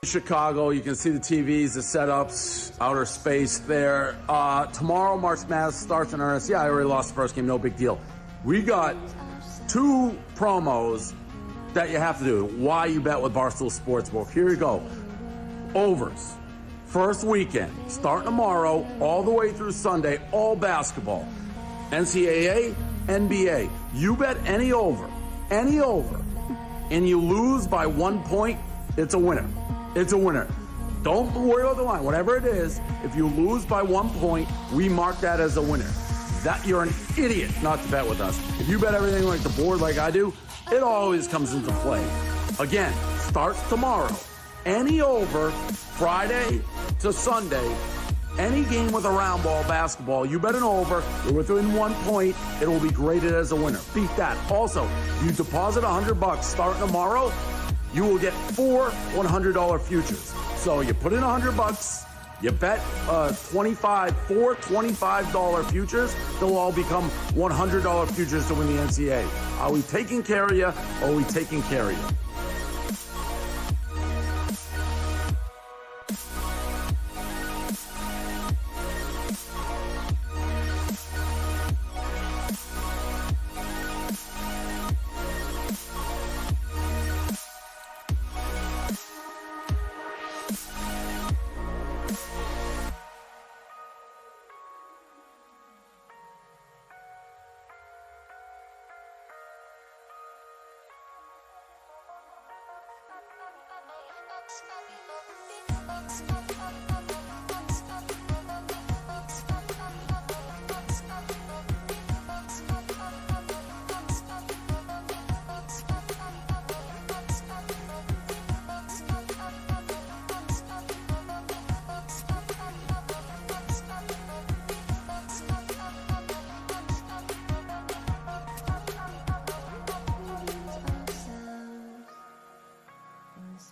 Chicago, you can see the TVs, the setups, outer space there. Tomorrow, March Madness starts in earnest. Yeah, I already lost the first game, no big deal. We got 2 promos that you have to do. Why you bet with Barstool Sportsbook. Here you go. Overs. First weekend, starting tomorrow, all the way through Sunday, all basketball. NCAA, NBA. You bet any over, and you lose by 1 point, it's a winner. It's a winner. Don't worry about the line. Whatever it is, if you lose by 1 point, we mark that as a winner. That you're an idiot not to bet with us. If you bet everything like the board like I do, it always comes into play. Again, starts tomorrow. Any over, Friday to Sunday, any game with a round ball basketball, you bet an over, you're within 1 point, it will be graded as a winner. Beat that. Also, you deposit $100 starting tomorrow, you will get 4 $100 futures. So you put in $100, you bet 4 $25 futures, they'll all become $100 futures to win the NCAA. Are we taking care of you, or are we taking care of you?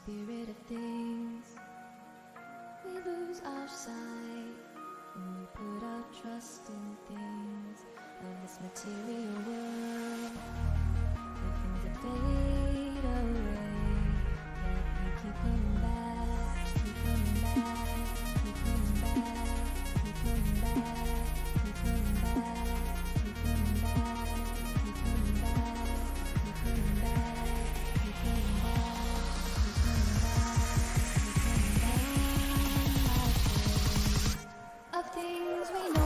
Spirit of things, we lose our sight when we put our trust in things of this material world. The things that fade away, yet we keep coming back, keep coming back, keep coming back, keep coming back, keep coming back, keep coming back, keep coming back, keep coming back, keep coming back. Of things we know.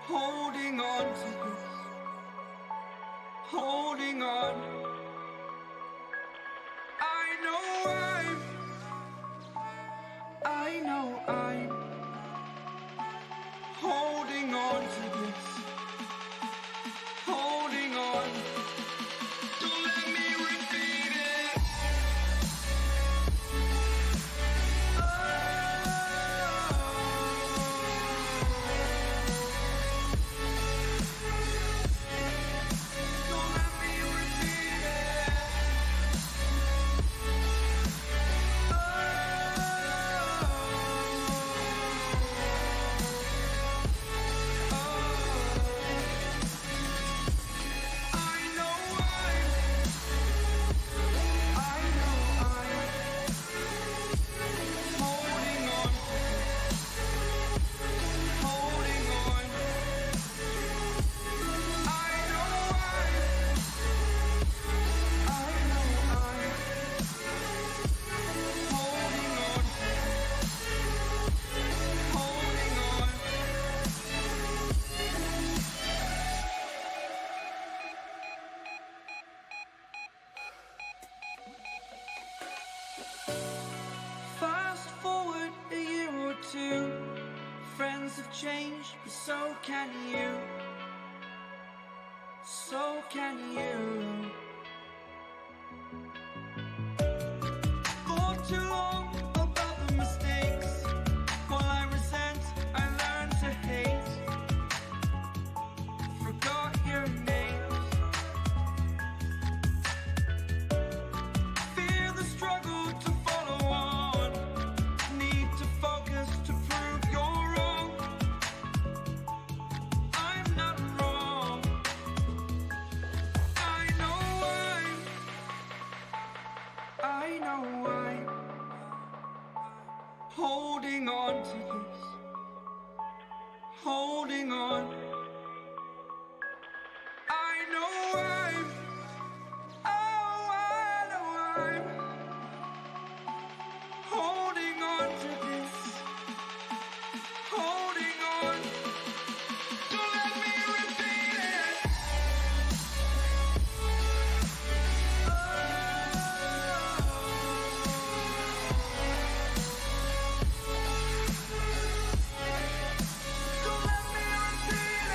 holding on to this, holding on. holding on to this, holding on. Don't let me repeat it. Don't let me repeat it. Fast forward a year or two, friends have changed, but so can you. So can you. For too long about the mistakes, while I resent, I learned to hate. Forgot your names. Fear the struggle to follow on. Need to focus to prove you're wrong. I'm not wrong. I know I'm holding on to this, holding on. I know I'm holding on to this, holding on. Don't let me repeat it. Don't let me repeat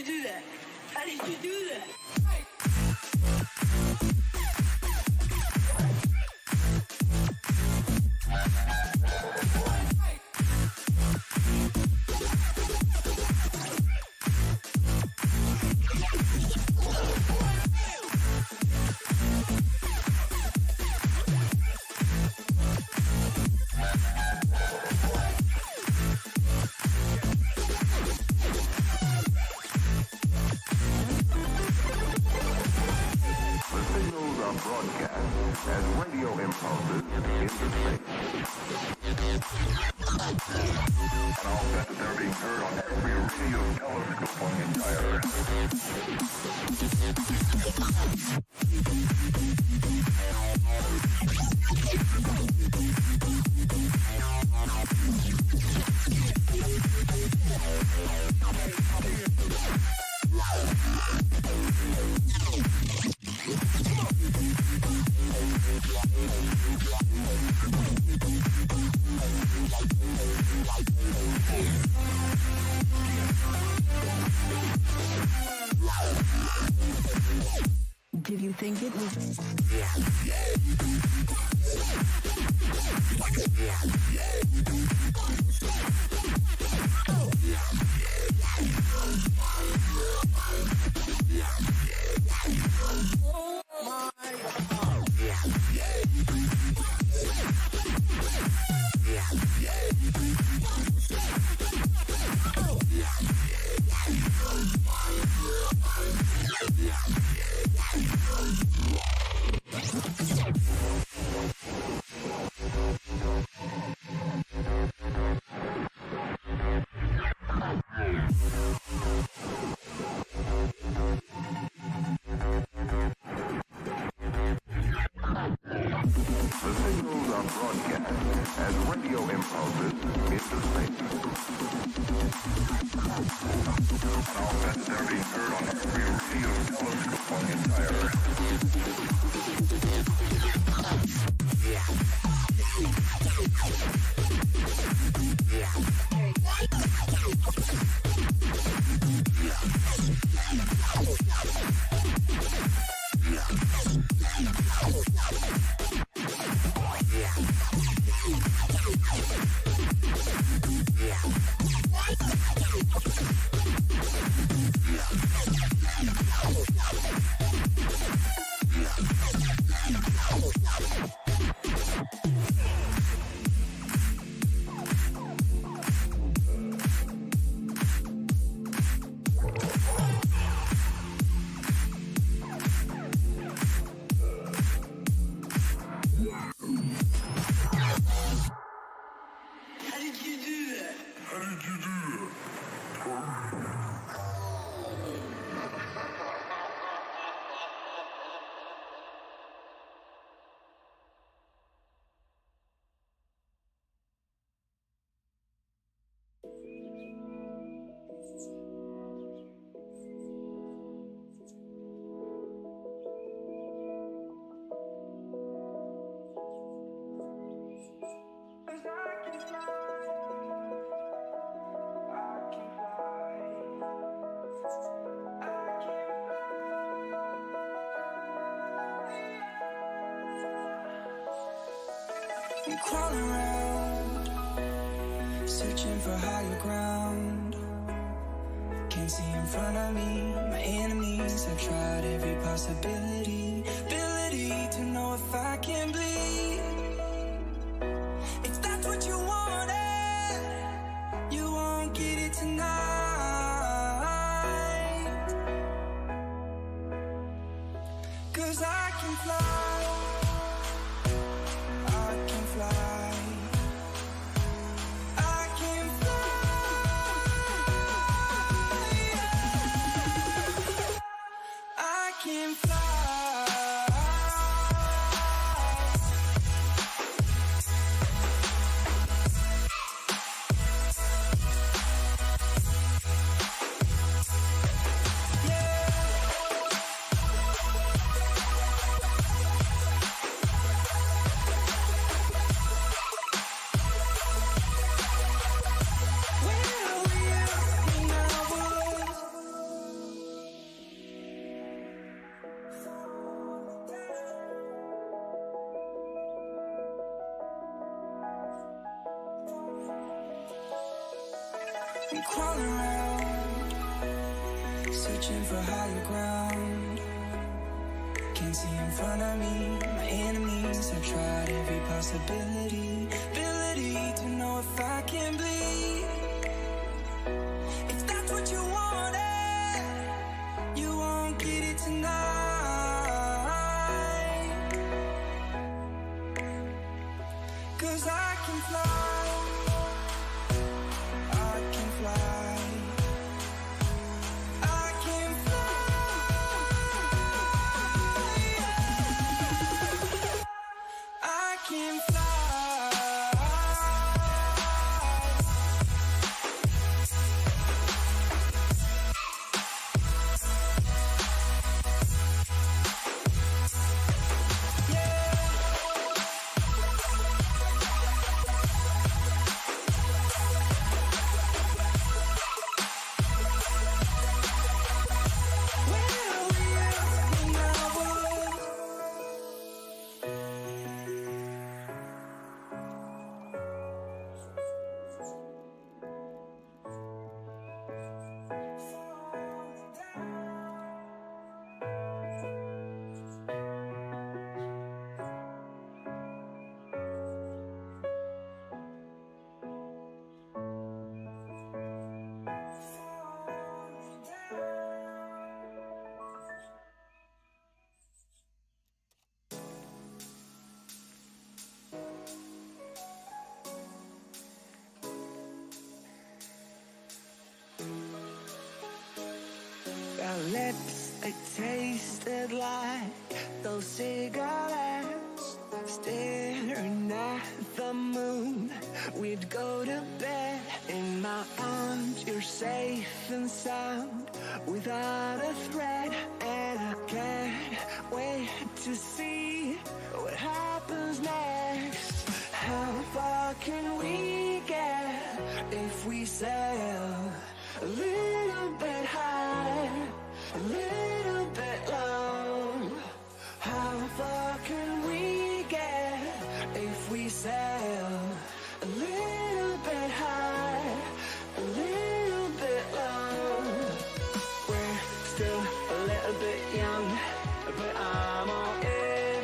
you do that? How did you do that? Did you think it was? I'm crawling around, searching for higher ground. Can't see in front of me, my enemies. I've tried every possibility, ability to know if I can bleed. If that's what you wanted, you won't get it tonight. 'Cause I can fly. I'm crawling around, searching for higher ground. Can't see in front of me, my enemies. I've tried every possibility, ability to know if I can bleed. If that's what you wanted, you won't get it tonight. 'Cause I can fly, I can fly, I can fly, I can fly. Our lips, they tasted like those cigarettes. Staring at the moon, we'd go to bed. In my arms, you're safe and sound, without a threat. And I can't wait to see what happens next. How far can we get if we sail a little bit high, a little bit low? How far can we get if we sail a little bit high, a little bit low? We're still a little bit young, but I'm all in.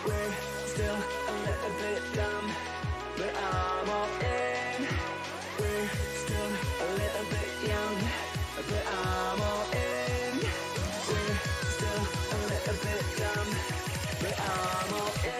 We're still a little bit dumb, but I'm all in. We're still a little bit young, but I'm all in. We're still a little bit dumb, but I'm all in.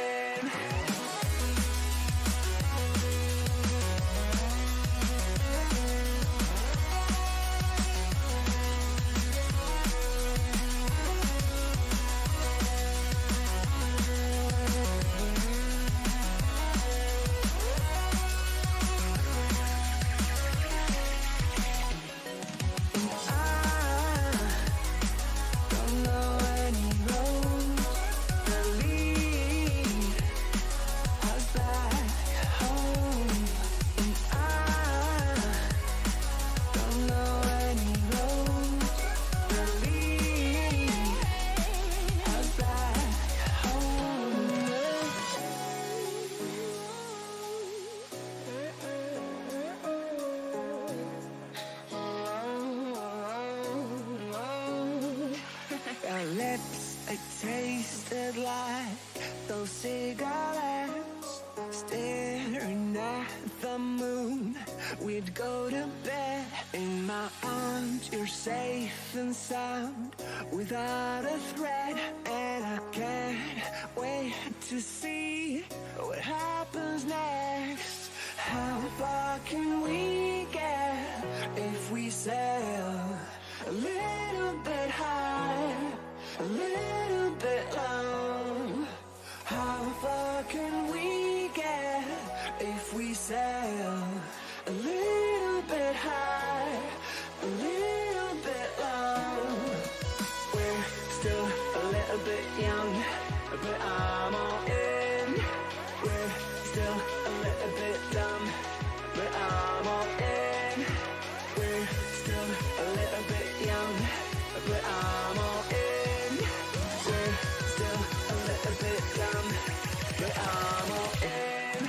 Our lips, they tasted like those cigarettes. Staring at the moon, we'd go to bed. In my arms, you're safe and sound, without a threat. And I can't wait to see what happens next. How far can we get if we sail a little bit high, a little bit low? How far can we get if we sail a little bit high, a little bit low? We're still a little bit young, but I'm all in. We're still a little bit dumb, but I'm all in. We're still a little bit young, but I'm all in. We're still a little bit dumb, but I'm all in.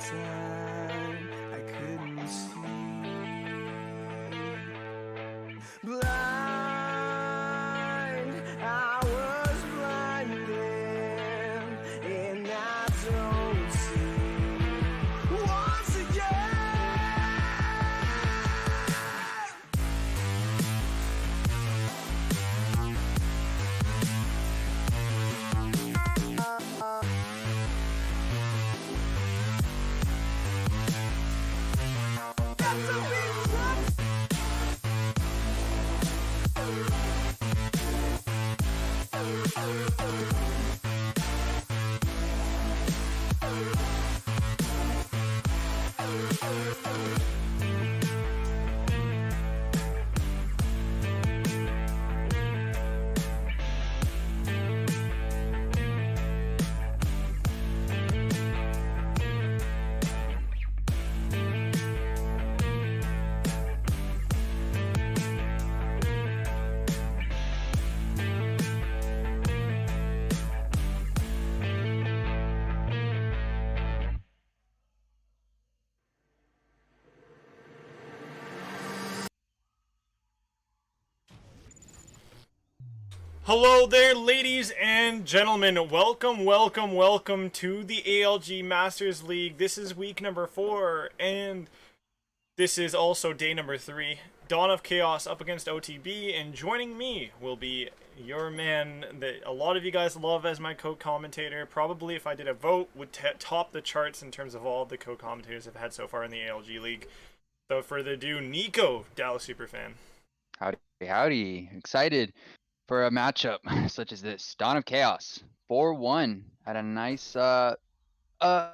time I couldn't see. Blind, I was blinded, and I don't see once again. That's a big one. Hello there, ladies and gentlemen. Welcome to the ALG Masters League. This is week number 4, and this is also day number 3. Dawn of Chaos up against OTB, and joining me will be your man that a lot of you guys love as my co-commentator. Probably, if I did a vote, would top the charts in terms of all the co-commentators I've had so far in the ALG League. Without further ado, Nico, Dallas Superfan. Howdy. Excited for a matchup such as this. Dawn of Chaos, 4-1 at a nice, a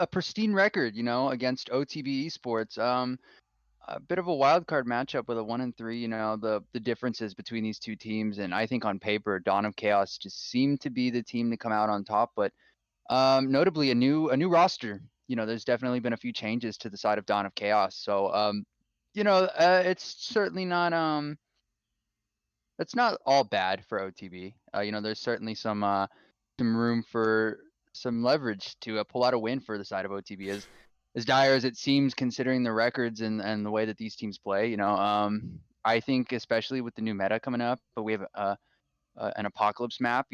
pristine record, against OTB Esports. A bit of a wild card matchup with a 1-3, the differences between these two teams. And I think on paper, Dawn of Chaos just seemed to be the team to come out on top. But notably a new roster. There's definitely been a few changes to the side of Dawn of Chaos. So, it's certainly not, it's not all bad for OTB. There's certainly some room for some leverage to pull out a win for the side of OTB. As dire as it seems, considering the records and the way that these teams play, I think especially with the new meta coming up, but we have an apocalypse map.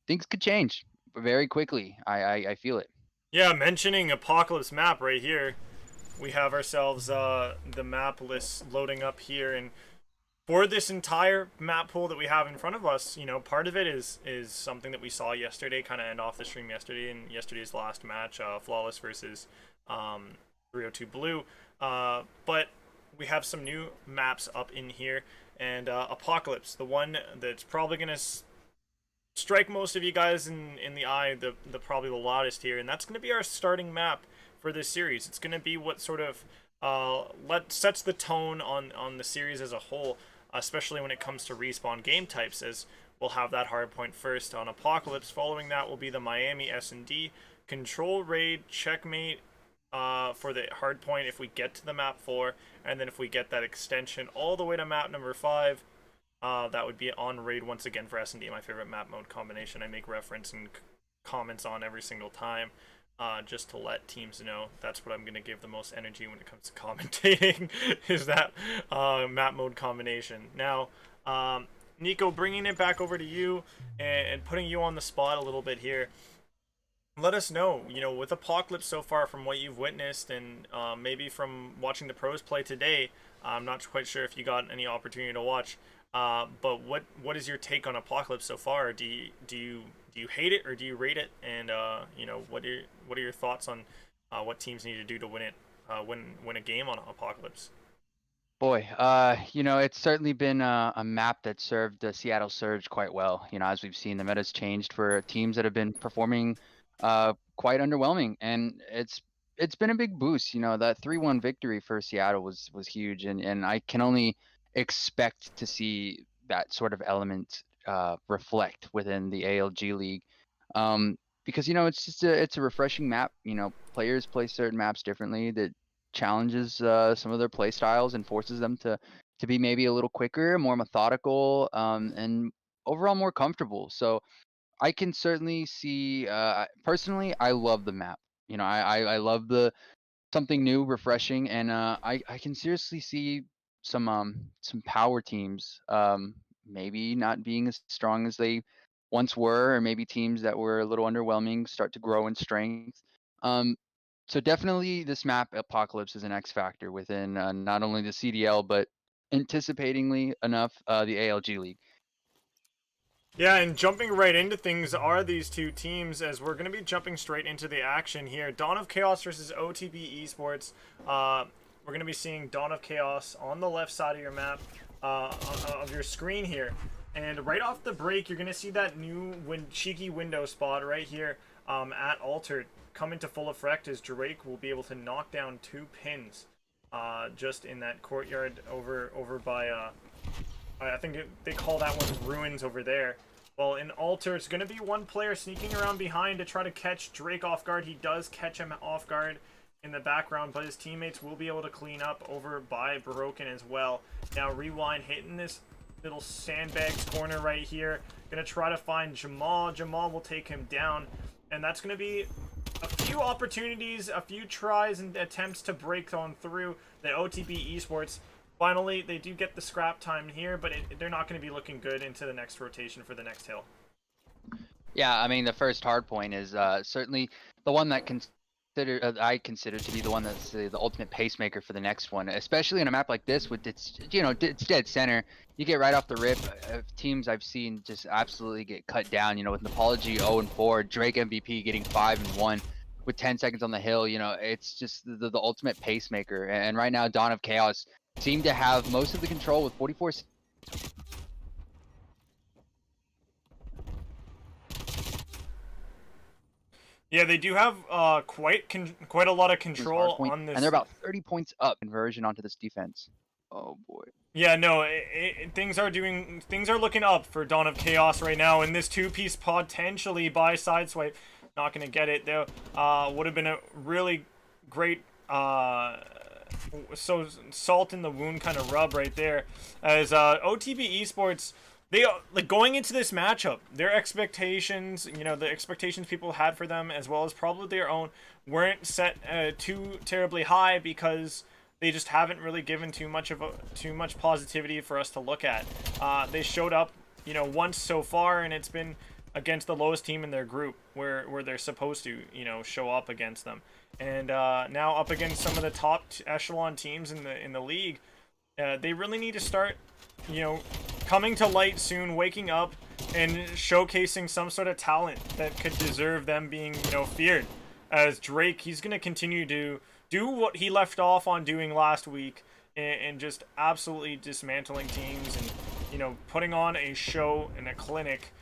Things could change very quickly. I feel it. Yeah, mentioning apocalypse map right here, we have ourselves the map list loading up here, and for this entire map pool that we have in front of us, part of it is something that we saw yesterday, kind of end off the stream yesterday in yesterday's last match, Flawless versus 302 Blue. But we have some new maps up in here, and Apocalypse, the one that's probably going to strike most of you guys in the eye, the probably the loudest here, and that's going to be our starting map for this series. It's going to be what sort of sets the tone on the series as a whole, especially when it comes to respawn game types, as we'll have that hardpoint first on Apocalypse. Following that will be the Miami S&D, Control Raid, Checkmate for the hardpoint if we get to the map 4, and then if we get that extension all the way to map number 5, that would be on Raid once again for S&D, my favorite map mode combination I make reference and comments on every single time. Just to let teams know that's what I'm going to give the most energy when it comes to commentating, is that map mode combination. Now, Nico, bringing it back over to you and putting you on the spot a little bit here. Let us know, with Apocalypse so far from what you've witnessed, and maybe from watching the pros play today. I'm not quite sure if you got any opportunity to watch, but what is your take on Apocalypse so far? Do you hate it or do you rate it? And what are your thoughts on what teams need to do to win a game on Apocalypse? Boy, it's certainly been a map that served the Seattle Surge quite well. As we've seen, the meta's changed for teams that have been performing quite underwhelming, and it's been a big boost. That 3-1 victory for Seattle was huge, and I can only expect to see that sort of element reflect within the ALG League, because it's a refreshing map. Players play certain maps differently that challenges some of their play styles and forces them to be maybe a little quicker, more methodical, and overall more comfortable. So I can certainly see, personally, I love the map. I love the something new, refreshing, and I can seriously see some power teams maybe not being as strong as they once were, or maybe teams that were a little underwhelming start to grow in strength. Um, so definitely this map Apocalypse is an X factor within not only the CDL but anticipatingly enough the ALG league. Yeah, and jumping right into things are these two teams, as we're going to be jumping straight into the action here. Dawn of Chaos versus OTB Esports. We're going to be seeing Dawn of Chaos on the left side of your map, of your screen here. And right off the break, you're going to see that new cheeky window spot right here at Altered come into full effect, as Drake will be able to knock down 2 pins just in that courtyard over by... I think they call that one Ruins over there. Well, in Alter, it's going to be one player sneaking around behind to try to catch Drake off guard. He does catch him off guard in the background, but his teammates will be able to clean up over by Broken as well. Now, Rewind hitting this little sandbags corner right here. Going to try to find Jamal. Jamal will take him down, and that's going to be a few opportunities, a few tries and attempts to break on through the OTB Esports. Finally, they do get the scrap time here, but they're not going to be looking good into the next rotation for the next hill. Yeah, I mean, the first hard point is certainly the one that I consider to be the one that's the ultimate pacemaker for the next one, especially in a map like this with it's it's dead center. You get right off the rip. Teams I've seen just absolutely get cut down. With Apology 0-4, Drake MVP getting 5-1 with 10 seconds on the hill. It's just the ultimate pacemaker. And right now, Dawn of Chaos seem to have most of the control with 44. Yeah, they do have quite a lot of control on this, and they're about 30 points up conversion onto this defense. Oh boy. Yeah, no, things are looking up for Dawn of Chaos right now, and this 2-piece potentially by Sideswipe, not gonna get it though. Would have been a really great so salt in the wound kind of rub right there, as OTB Esports, they like going into this matchup, their expectations, the expectations people had for them, as well as probably their own, weren't set too terribly high, because they just haven't really given too much positivity for us to look at. They showed up, once so far, and it's been against the lowest team in their group, where they're supposed to, show up against them. And now up against some of the top echelon teams in the league, they really need to start, coming to light soon, waking up, and showcasing some sort of talent that could deserve them being, feared. As Drake, he's going to continue to do what he left off on doing last week, and just absolutely dismantling teams and, putting on a show and a clinic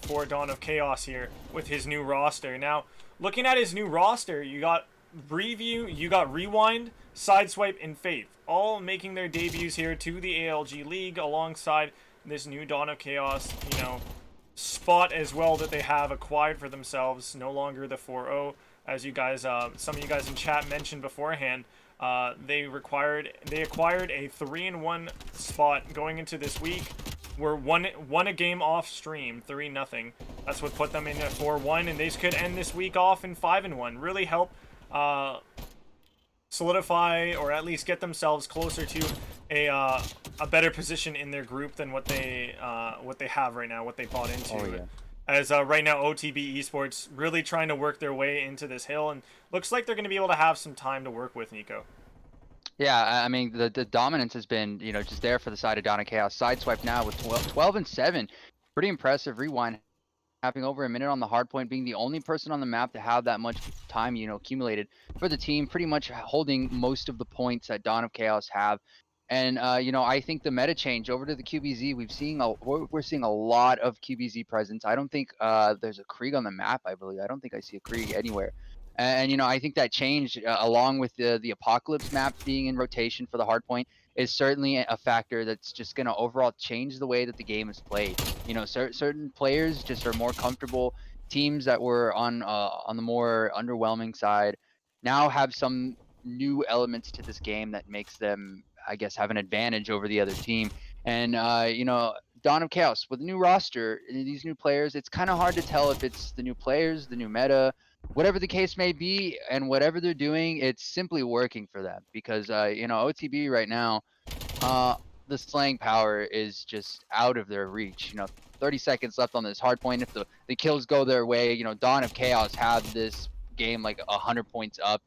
for Dawn of Chaos here with his new roster. Now, looking at his new roster, you got Review, you got Rewind, Sideswipe, and Faith, all making their debuts here to the ALG League alongside this new Dawn of Chaos, spot as well that they have acquired for themselves. No longer the 4-0, as you guys, some of you guys in chat mentioned beforehand. They acquired a 3-1 spot going into this week. We're one a game off stream, 3-0. That's what put them in at 4-1, and they could end this week off in 5-1. Really help solidify, or at least get themselves closer to a better position in their group than what they have right now, what they bought into. Oh, yeah. As right now, OTB Esports really trying to work their way into this hill, and looks like they're going to be able to have some time to work with, Nico. Yeah, I mean, the dominance has been, just there for the side of Dawn of Chaos. Sideswipe now with 12-7. Pretty impressive. Rewind having over a minute on the hard point, being the only person on the map to have that much time, accumulated for the team, pretty much holding most of the points that Dawn of Chaos have. And, I think the meta change over to the QBZ, we're seeing a lot of QBZ presence. I don't think there's a Krieg on the map, I believe. I don't think I see a Krieg anywhere. And, I think that change, along with the Apocalypse map being in rotation for the hardpoint, is certainly a factor that's just going to overall change the way that the game is played. Certain players just are more comfortable. Teams that were on the more underwhelming side now have some new elements to this game that makes them, I guess, have an advantage over the other team. And, Dawn of Chaos with a new roster, these new players, it's kind of hard to tell if it's the new players, the new meta, whatever the case may be, and whatever they're doing, it's simply working for them because you know, OTB right now, uh, the slaying power is just out of their reach. You know, 30 seconds left on this hard point. If the kills go their way, you know, Dawn of Chaos have this game like 100 points up.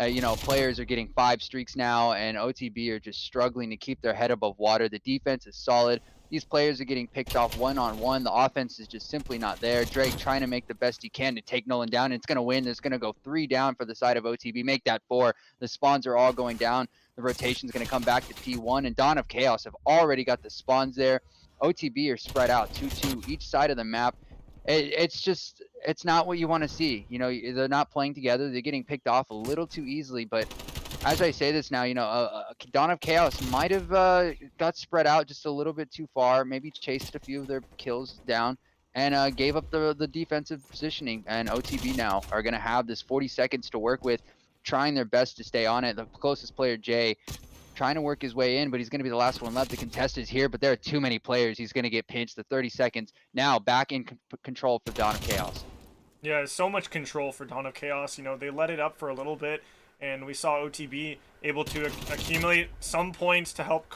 You know, players are getting 5 streaks now, and OTB are just struggling to keep their head above water. The defense is solid. These players are getting picked off one-on-one. The offense is just simply not there. Drake trying to make the best he can to take Nolan down. It's going to win. There's going to go 3 down for the side of OTB. Make that 4. The spawns are all going down. The rotation is going to come back to T1, and Dawn of Chaos have already got the spawns there. OTB are spread out 2-2 each side of the map. It's just, it's not what you want to see. You know, they're not playing together. They're getting picked off a little too easily. But as I say this now, you know, Dawn of Chaos might have got spread out just a little bit too far, maybe chased a few of their kills down, and gave up the defensive positioning. And OTB now are going to have this 40 seconds to work with, trying their best to stay on it. The closest player, Jay, trying to work his way in, but he's going to be the last one left. The contest is here, but there are too many players. He's going to get pinched. The 30 seconds now back in control for Dawn of Chaos. Yeah, so much control for Dawn of Chaos. You know, they let it up for a little bit, and we saw OTB able to accumulate some points to help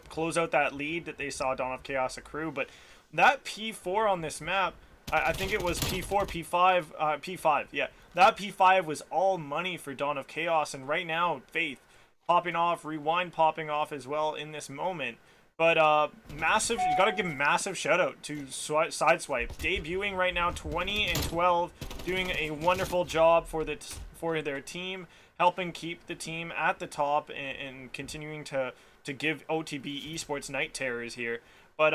close out that lead that they saw Dawn of Chaos accrue. But that P4 on this map, I think it was P4, P5, P5, yeah. That P5 was all money for Dawn of Chaos, and right now, Faith popping off, Rewind popping off as well in this moment. But massive, you gotta give massive shout out to Sideswipe, debuting right now 20 and 12, doing a wonderful job for their team, helping keep the team at the top and continuing to give OTB Esports night terrors here. But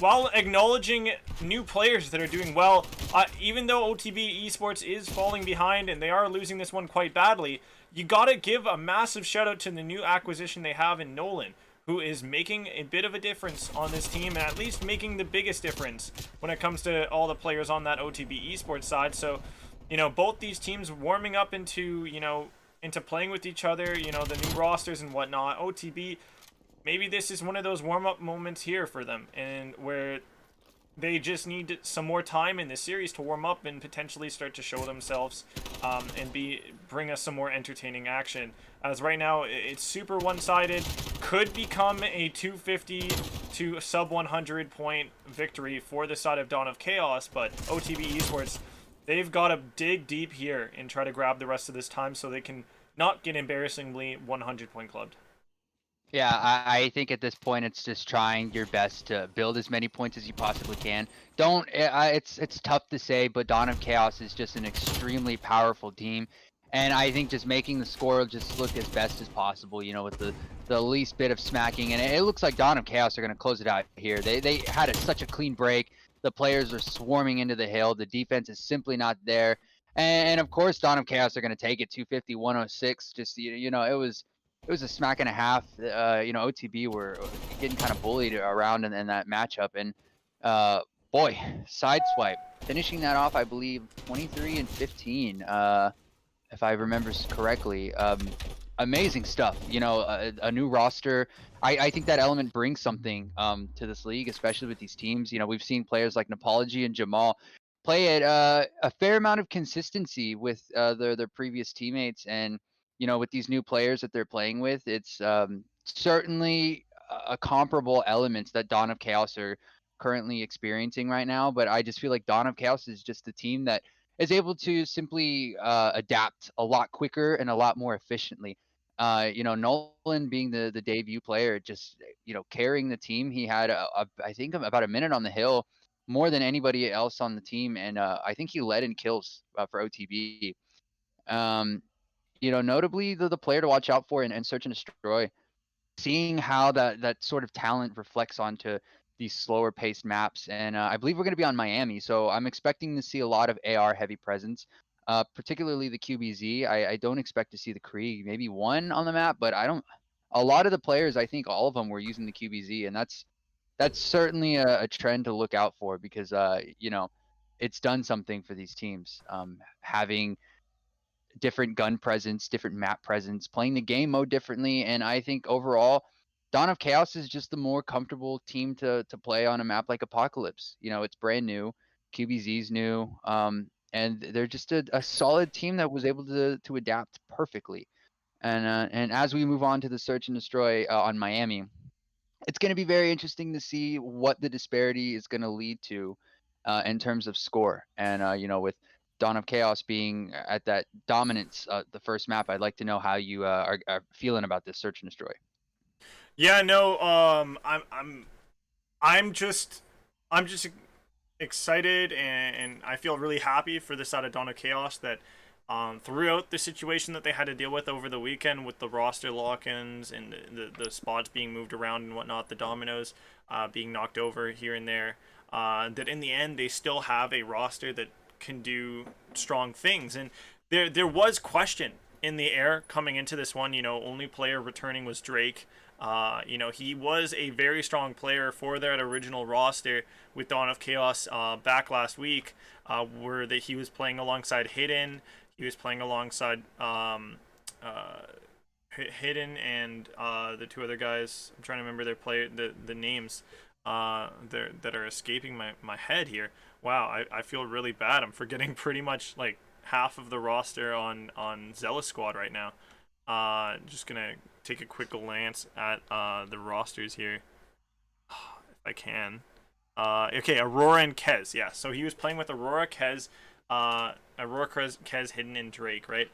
while acknowledging new players that are doing well, even though OTB Esports is falling behind and they are losing this one quite badly, you gotta give a massive shout out to the new acquisition they have in Nolan, who is making a bit of a difference on this team, and at least making the biggest difference when it comes to all the players on that OTB Esports side. So, you know, both these teams warming up into, you know, into playing with each other, you know, the new rosters and whatnot. OTB, maybe this is one of those warm-up moments here for them, and where they just need some more time in this series to warm up and potentially start to show themselves, and bring us some more entertaining action. As right now, it's super one-sided. Could become a 250 to sub 100 point victory for the side of Dawn of Chaos, but OTB Esports, they've got to dig deep here and try to grab the rest of this time so they can not get embarrassingly 100 point clubbed. Yeah, I think at this point it's just trying your best to build as many points as you possibly can. Don't, it's tough to say, but Dawn of Chaos is just an extremely powerful team. And I think just making the score just look as best as possible, you know, with the least bit of smacking. And it looks like Dawn of Chaos are going to close it out here. They had such a clean break. The players are swarming into the hill. The defense is simply not there. And of course, Dawn of Chaos are going to take it 250, 106. Just, you know, it was a smack and a half. You know, OTB were getting kind of bullied around in that matchup. And boy, Sideswipe finishing that off, I believe, 23 and 15. If I remember correctly. Amazing stuff. You know, a new roster. I think that element brings something to this league, especially with these teams. You know, we've seen players like Napology and Jamal play at a fair amount of consistency with their previous teammates, and you know, with these new players that they're playing with, it's certainly a comparable elements that Dawn of Chaos are currently experiencing right now. But I just feel like Dawn of Chaos is just a team that is able to simply adapt a lot quicker and a lot more efficiently. You know, Nolan being the debut player, just, you know, carrying the team. He had I think about a minute on the hill, more than anybody else on the team, and I think he led in kills for OTB. You know, notably the player to watch out for in Search and Destroy, seeing how that sort of talent reflects onto these slower paced maps. And I believe we're going to be on Miami, so I'm expecting to see a lot of AR heavy presence, particularly the QBZ. I don't expect to see the Krieg, maybe one on the map, but a lot of the players, I think all of them were using the QBZ, and that's certainly a trend to look out for, because you know, it's done something for these teams, having different gun presence, different map presence, playing the game mode differently. And I think overall, Dawn of Chaos is just the more comfortable team to play on a map like Apocalypse. You know, it's brand new. QBZ's new. and they're just a solid team that was able to adapt perfectly. And as we move on to the search and destroy on Miami, it's going to be very interesting to see what the disparity is going to lead to in terms of score. And with Dawn of Chaos being at that dominance, the first map, I'd like to know how you are feeling about this search and destroy. Yeah, no, I'm just excited, and I feel really happy for this side of Dawn of Chaos that throughout the situation that they had to deal with over the weekend with the roster lock-ins and the spots being moved around and whatnot, the dominoes being knocked over here and there, that in the end they still have a roster that can do strong things. And there was question in the air coming into this one. Only player returning was Drake. He was a very strong player for that original roster with Dawn of Chaos back last week, where he was playing alongside Hidden. He was playing alongside Hidden and the two other guys. I'm trying to remember the names that are escaping my head here. Wow, I feel really bad. I'm forgetting pretty much like half of the roster on Zealous Squad right now. Just gonna take a quick glance at the rosters here, if I can. Okay, Aurora and Kez. Yeah, so he was playing with Aurora, Kez, Hidden, and Drake, right?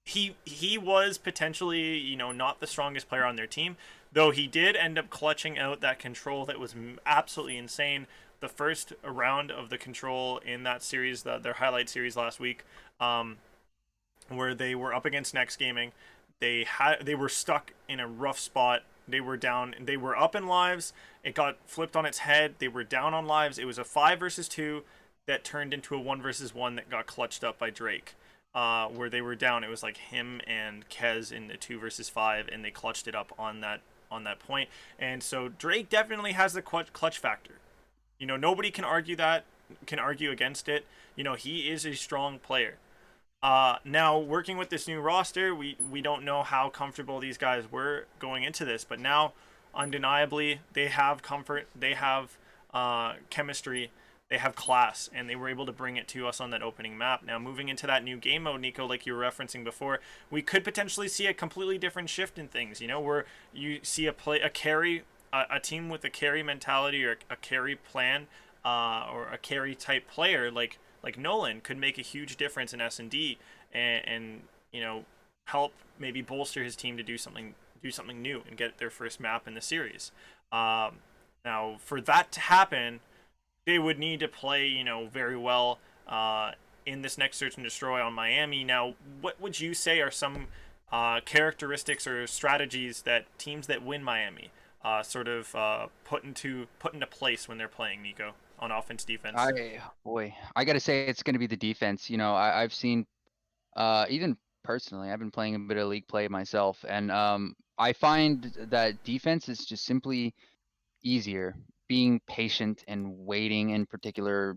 He was potentially, not the strongest player on their team, though he did end up clutching out that control that was absolutely insane. The first round of the control in that series, their highlight series last week, where they were up against Next Gaming. They were stuck in a rough spot. They were down. They were up in lives. It got flipped on its head. They were down on lives. It was a 5 versus 2 that turned into a 1 versus 1 that got clutched up by Drake. Where they were down, it was like him and Kez in the 2 versus 5, and they clutched it up on that point. And so Drake definitely has the clutch factor. Nobody can argue against it. He is a strong player. Now, working with this new roster, we don't know how comfortable these guys were going into this, but now, undeniably, they have comfort, they have chemistry, they have class, and they were able to bring it to us on that opening map. Now, moving into that new game mode, Nico, like you were referencing before, we could potentially see a completely different shift in things, where you see a team with a carry mentality or a carry plan, or a carry type player like Nolan could make a huge difference in S&D and help maybe bolster his team to do something new and get their first map in the series. Now, for that to happen, they would need to play very well in this next search and destroy on Miami. Now, what would you say are some characteristics or strategies that teams that win Miami sort of put into place when they're playing, Nico, on offense, defense? I gotta say it's gonna be the defense. I've seen, even personally, I've been playing a bit of league play myself, and I find that defense is just simply easier. Being patient and waiting in particular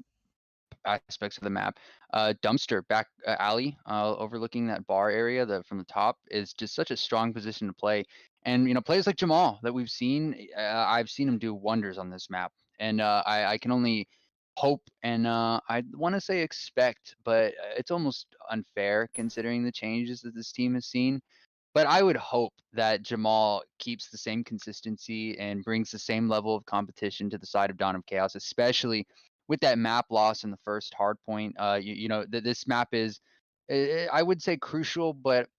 aspects of the map. Dumpster back alley, overlooking that bar area from the top is just such a strong position to play. And players like Jamal that we've seen, I've seen him do wonders on this map. And I can only hope and I want to say expect, but it's almost unfair considering the changes that this team has seen. But I would hope that Jamal keeps the same consistency and brings the same level of competition to the side of Dawn of Chaos, especially with that map loss in the first hardpoint. This map is, I would say, crucial, but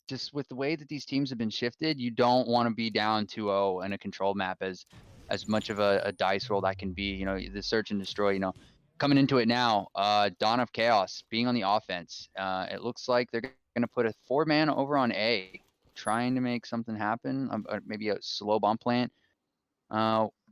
just with the way that these teams have been shifted, you don't want to be down 2-0 in a control map as much of a dice roll that can be. The search and destroy, coming into it now, Dawn of Chaos being on the offense. It looks like they're going to put a 4-man over on A, trying to make something happen, maybe a slow bomb plant.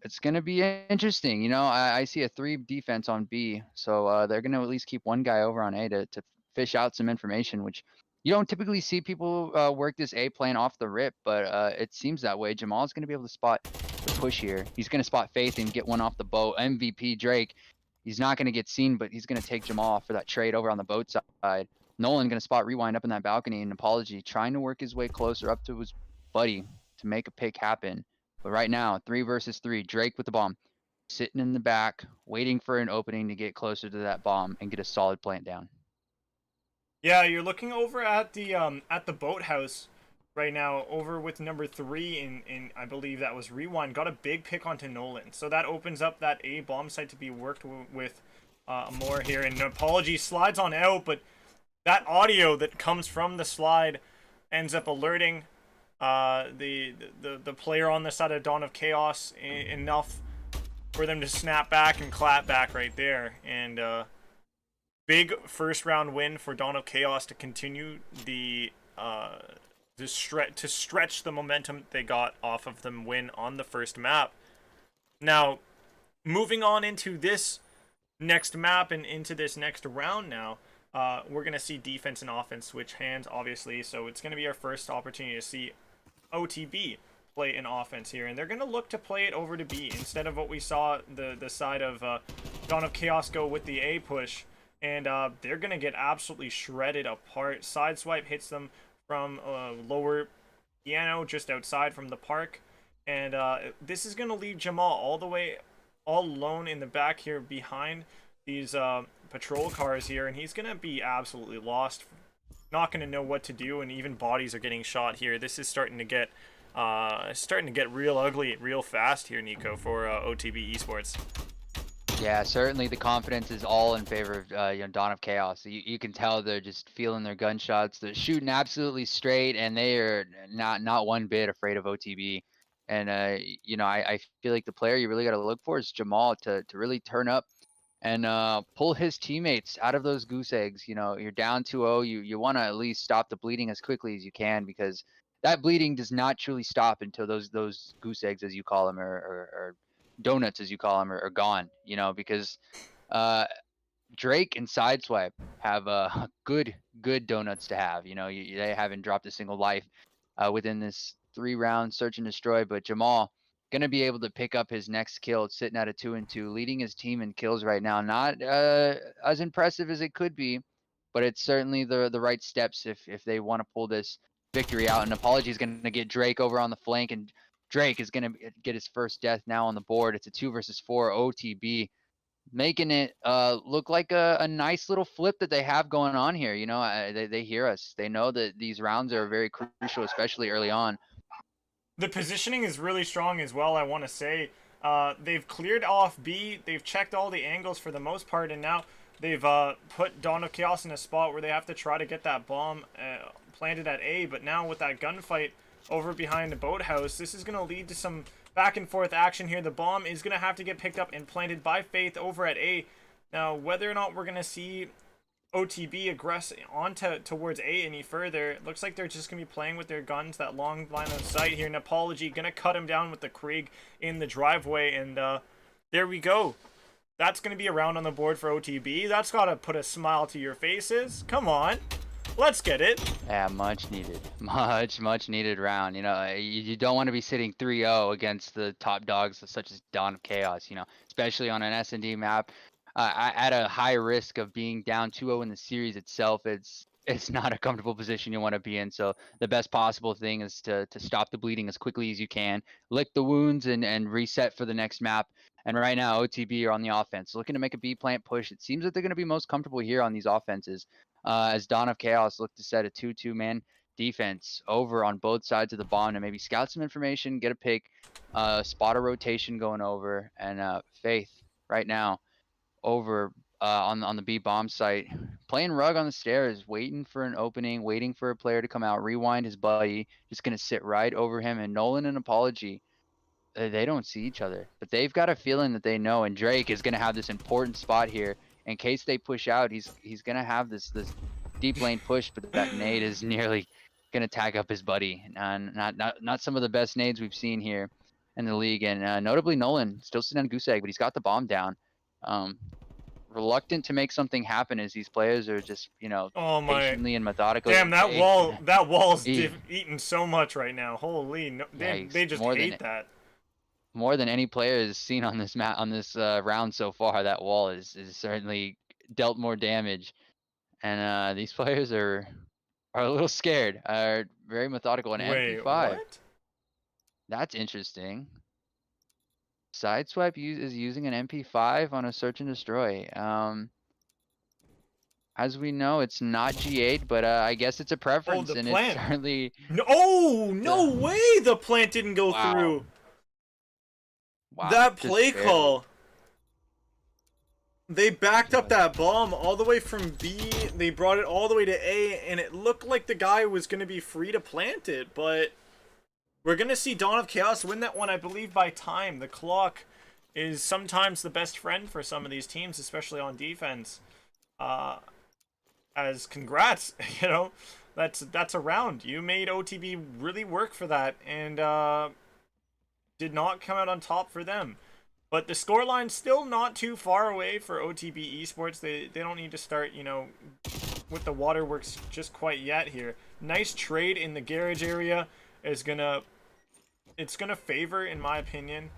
It's going to be interesting. I see a 3 defense on B, so they're going to at least keep one guy over on A to fish out some information, which you don't typically see people work this A plan off the rip, but it seems that way. Jamal's going to be able to spot the push here. He's going to spot Faith and get one off the boat. MVP Drake, he's not going to get seen, but he's going to take Jamal for that trade over on the boat side. Nolan going to spot Rewind up in that balcony, and Apology trying to work his way closer up to his buddy to make a pick happen. But right now, 3 versus 3, Drake with the bomb. sitting in the back, waiting for an opening to get closer to that bomb and get a solid plant down. Yeah, you're looking over at the boathouse right now, over with number 3 in I believe that was Rewind. Got a big pick onto Nolan, so that opens up that A bomb site to be worked with more here. And Apology slides on out, but that audio that comes from the slide ends up alerting the player on the side of Dawn of Chaos enough for them to snap back and clap back right there. And big first round win for Dawn of Chaos to continue to stretch the momentum they got off of them win on the first map. Now, moving on into this next map and into this next round now, we're going to see defense and offense switch hands, obviously. So it's going to be our first opportunity to see OTB play an offense here. And they're going to look to play it over to B instead of what we saw the side of Dawn of Chaos go with the A push. And they're going to get absolutely shredded apart. Sideswipe hits them from lower piano just outside from the park. And this is going to leave Jamal all alone in the back here behind these patrol cars here. And he's going to be absolutely lost. Not going to know what to do. And even bodies are getting shot here. This is starting to get real ugly real fast here, Nico, for OTB Esports. Yeah, certainly the confidence is all in favor of Dawn of Chaos. You can tell they're just feeling their gunshots. They're shooting absolutely straight, and they are not one bit afraid of OTB. And I feel like the player you really got to look for is Jamal to really turn up and pull his teammates out of those goose eggs. You're down 2-0. You want to at least stop the bleeding as quickly as you can, because that bleeding does not truly stop until those goose eggs, as you call them, or donuts, as you call them, are gone. Because Drake and Sideswipe have good donuts to have. They haven't dropped a single life within this 3-round search and destroy, but Jamal gonna be able to pick up his next kill. It's sitting at a 2-2, leading his team in kills right now. Not as impressive as it could be, but it's certainly the right steps if they want to pull this victory out. And Apology is gonna get Drake over on the flank, and Drake is gonna get his first death now on the board. It's a 2 versus 4 OTB, making it look like a nice little flip that they have going on here. They hear us. They know that these rounds are very crucial, especially early on. The positioning is really strong as well, I want to say. They've cleared off B. They've checked all the angles for the most part, and now they've put Dawn of Chaos in a spot where they have to try to get that bomb planted at A. But now with that gunfight over behind the boathouse, this is going to lead to some back and forth action here. The bomb is going to have to get picked up and planted by Faith over at A. Now, whether or not we're going to see OTB aggress on towards A any further, it looks like they're just going to be playing with their guns, that long line of sight here. And Apology going to cut him down with the Krieg in the driveway. And there we go. That's going to be a round on the board for OTB. That's got to put a smile to your faces. Come on. Let's get it. Yeah, much needed. Much needed round. You don't want to be sitting 3-0 against the top dogs such as Dawn of Chaos, especially on an S&D map. At a high risk of being down 2-0 in the series itself, it's not a comfortable position you want to be in. So the best possible thing is to stop the bleeding as quickly as you can, lick the wounds, and reset for the next map. And right now, OTB are on the offense, looking to make a B plant push. It seems that they're going to be most comfortable here on these offenses, as Dawn of Chaos look to set a 2-2-man defense over on both sides of the bomb to maybe scout some information, get a pick, spot a rotation going over, and Faith right now over on the B bomb site, playing rug on the stairs, waiting for an opening, waiting for a player to come out. Rewind his buddy, just gonna sit right over him. And Nolan and Apology, they don't see each other, but they've got a feeling that they know. And Drake is gonna have this important spot here in case they push out. He's gonna have this deep lane push, but that nade is nearly gonna tag up his buddy. And not some of the best nades we've seen here in the league. And notably, Nolan still sitting on goose egg, but he's got the bomb down. Reluctant to make something happen as these players are just, patiently and methodically. Damn, that wall's eating so much right now. Holy, no, they just hate that. More than any player has seen on this round so far, that wall is certainly dealt more damage. And these players are a little scared, are very methodical. And MP5. What? That's interesting. Sideswipe is using an MP5 on a search and destroy. As we know, it's not G8, but I guess it's a Oh, preference, the and it's plant. certainly No, oh, no way the plant didn't go Wow. through. wow. That just play barely. call. They backed up Just- that bomb all the way from B. They brought it all the way to A, and it looked like the guy was going to be free to plant it, but we're going to see Dawn of Chaos win that one, I believe, by time. The clock is sometimes the best friend for some of these teams, especially on defense. As congrats, you know, that's a round. You made OTB really work for that, and did not come out on top for them. But the scoreline's still not too far away for OTB Esports. They don't need to start, you know, with the waterworks just quite yet here. Nice trade in the garage area is gonna favor, in my opinion,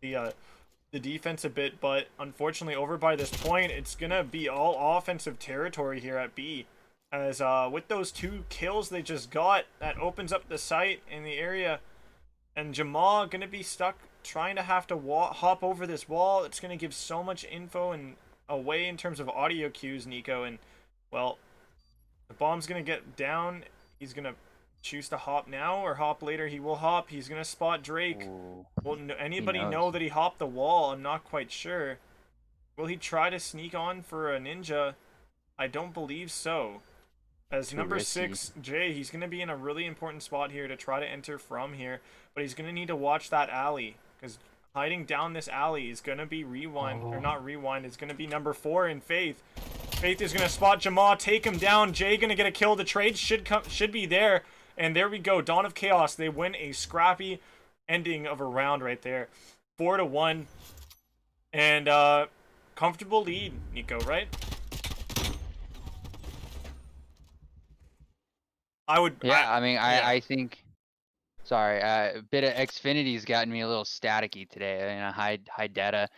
the defense a bit, but unfortunately over by this point it's gonna be all offensive territory here at B, as with those 2 kills they just got, that opens up the site in the area, and Jamal gonna be stuck trying to have to hop over this wall. It's gonna give so much info and away in terms of audio cues, Nico, and well, the bomb's gonna get down. He's gonna choose to hop now or hop later. He will hop. He's gonna spot Drake. Ooh. Will anybody knows. know that he hopped the wall? I'm not quite sure. Will he try to sneak on for a ninja? I don't believe so. As Too number risky. 6, Jay, he's going to be in a really important spot here to try to enter from here. But he's going to need to watch that alley, because hiding down this alley is going to be rewind, or not rewind, it's going to be number 4 in Faith. Faith is going to spot Jamal, take him down. Jay going to get a kill. The trade should be there. And there we go. Dawn of Chaos. They win a scrappy ending of a round right there. 4-1. And comfortable lead, Nico, right? Yeah, I mean, yeah. I think. Sorry, a bit of Xfinity's gotten me a little staticky today. You know, high data,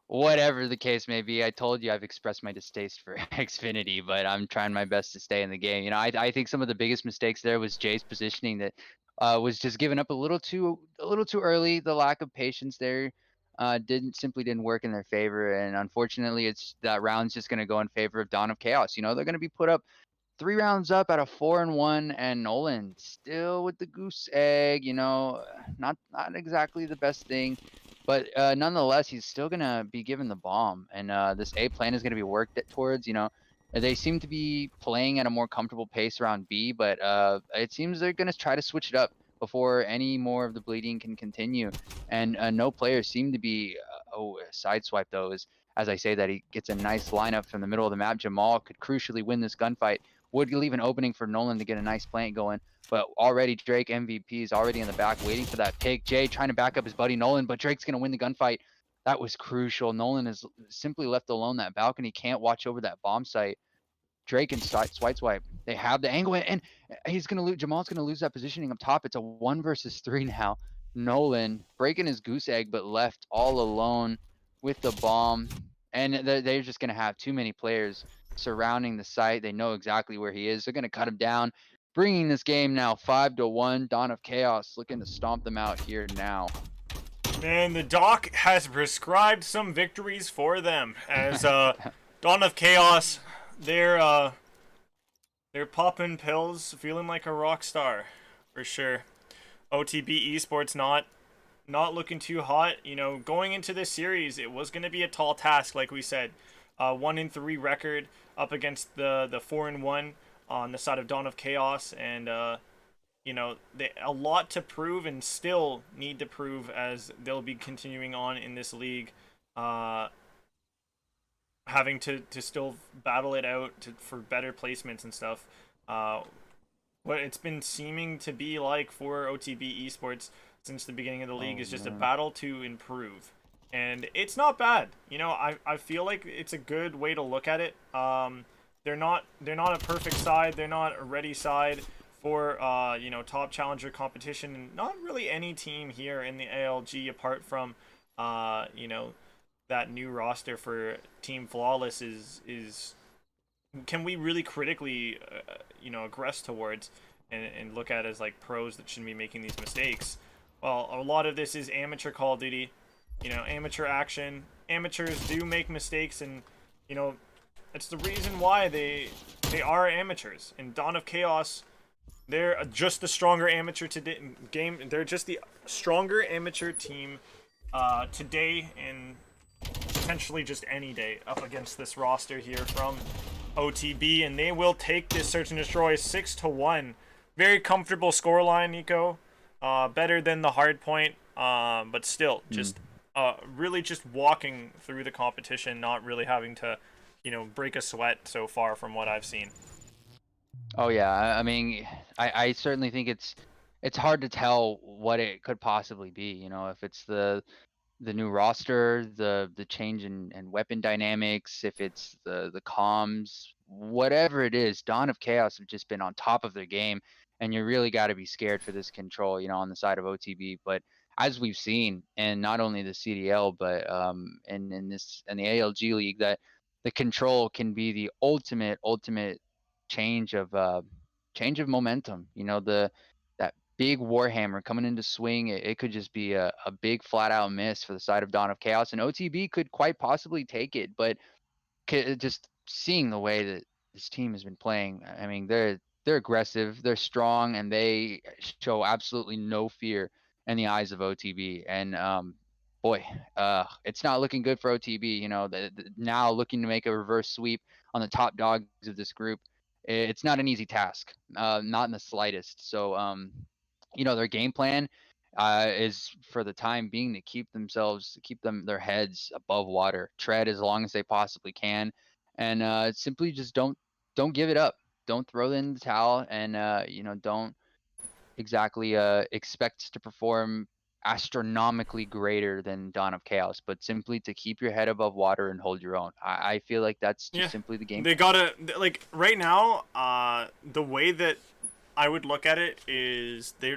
whatever the case may be. I told you I've expressed my distaste for Xfinity, but I'm trying my best to stay in the game. You know, I think some of the biggest mistakes there was Jay's positioning that was just giving up a little too early. The lack of patience there didn't work in their favor, and unfortunately, it's that round's just going to go in favor of Dawn of Chaos. You know, they're going to be put up 3 rounds up at a 4-1, and Nolan still with the goose egg. You know, not exactly the best thing, but nonetheless, he's still gonna be given the bomb, and this A plan is gonna be worked towards. You know, they seem to be playing at a more comfortable pace around B, but it seems they're gonna try to switch it up before any more of the bleeding can continue, and no players seem to be. Sideswipe though is, as I say that, he gets a nice lineup from the middle of the map. Jamal could crucially win this gunfight. Would leave an opening for Nolan to get a nice plant going, but already Drake MVP is already in the back waiting for that pick. Jay trying to back up his buddy Nolan, but Drake's gonna win the gunfight. That was crucial. Nolan is simply left alone. That balcony can't watch over that bomb site. Drake and Sideswipe, they have the angle, and he's gonna lose. Jamal's gonna lose that positioning up top. It's a 1 versus 3 now. Nolan breaking his goose egg, but left all alone with the bomb, and they're just gonna have too many players surrounding the site. They know exactly where he is. They're gonna cut him down, bringing this game now 5-1. Dawn of Chaos looking to stomp them out here now. And the doc has prescribed some victories for them, as Dawn of Chaos, they're popping pills, feeling like a rock star, for sure. OTB Esports not looking too hot. You know, going into this series, it was going to be a tall task, like we said. 1-3 record up against the 4-1 on the side of Dawn of Chaos, and you know, a lot to prove and still need to prove as they'll be continuing on in this league, having to still battle it out for better placements and stuff. What it's been seeming to be like for OTB Esports since the beginning of the league is just a battle to improve. And it's not bad. You know, I feel like it's a good way to look at it. They're not a perfect side. They're not a ready side for you know, top challenger competition. And not really any team here in the ALG apart from you know, that new roster for Team Flawless is can we really critically you know, aggress towards and look at as like pros that shouldn't be making these mistakes. Well, a lot of this is amateur Call of Duty. you know, amateur action. Amateurs do make mistakes, and you know, it's the reason why they are amateurs. In Dawn of Chaos, they're just the stronger amateur today game. They're just the stronger amateur team today, and potentially just any day up against this roster here from OTB, and they will take this search and destroy 6-1. Very comfortable scoreline, Nico. Better than the hard point, but still just really just walking through the competition, not really having to, you know, break a sweat so far from what I've seen. Oh yeah, I mean, I certainly think it's hard to tell what it could possibly be. You know, if it's the new roster, the change in weapon dynamics, if it's the comms, whatever it is, Dawn of Chaos have just been on top of their game, and you really got to be scared for this control, you know, on the side of OTB. But as we've seen, and not only the CDL, but in the ALG league, that the control can be the ultimate change of momentum. You know, that big warhammer coming into swing, it could just be a big flat out miss for the side of Dawn of Chaos, and OTB could quite possibly take it. But just seeing the way that this team has been playing, I mean, they're aggressive, they're strong, and they show absolutely no fear in the eyes of OTB. And boy, it's not looking good for OTB. You know, now looking to make a reverse sweep on the top dogs of this group, it's not an easy task, not in the slightest. So you know, their game plan is for the time being to keep their heads above water, tread as long as they possibly can, and simply just don't give it up. Don't throw in the towel, and you know, don't exactly expect to perform astronomically greater than Dawn of Chaos, but simply to keep your head above water and hold your own. I feel like that's just simply the game. They gotta, like, right now, the way that I would look at it is they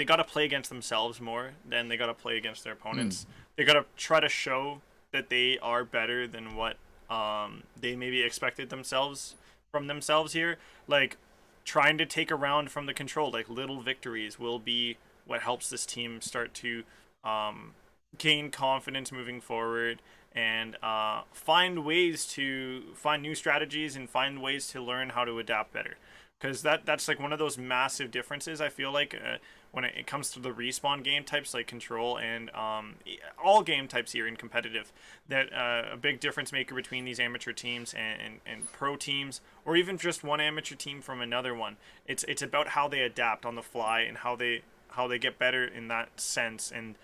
gotta play against themselves more than they gotta play against their opponents. They gotta try to show that they are better than what they maybe expected from themselves here. Like, trying to take a round from the control, like little victories will be what helps this team start to gain confidence moving forward, and find new strategies and find ways to learn how to adapt better. Because that's like one of those massive differences, I feel like, when it comes to the respawn game types like Control and all game types here in competitive, that a big difference maker between these amateur teams and pro teams, or even just one amateur team from another one. It's about how they adapt on the fly and how they get better in that sense. And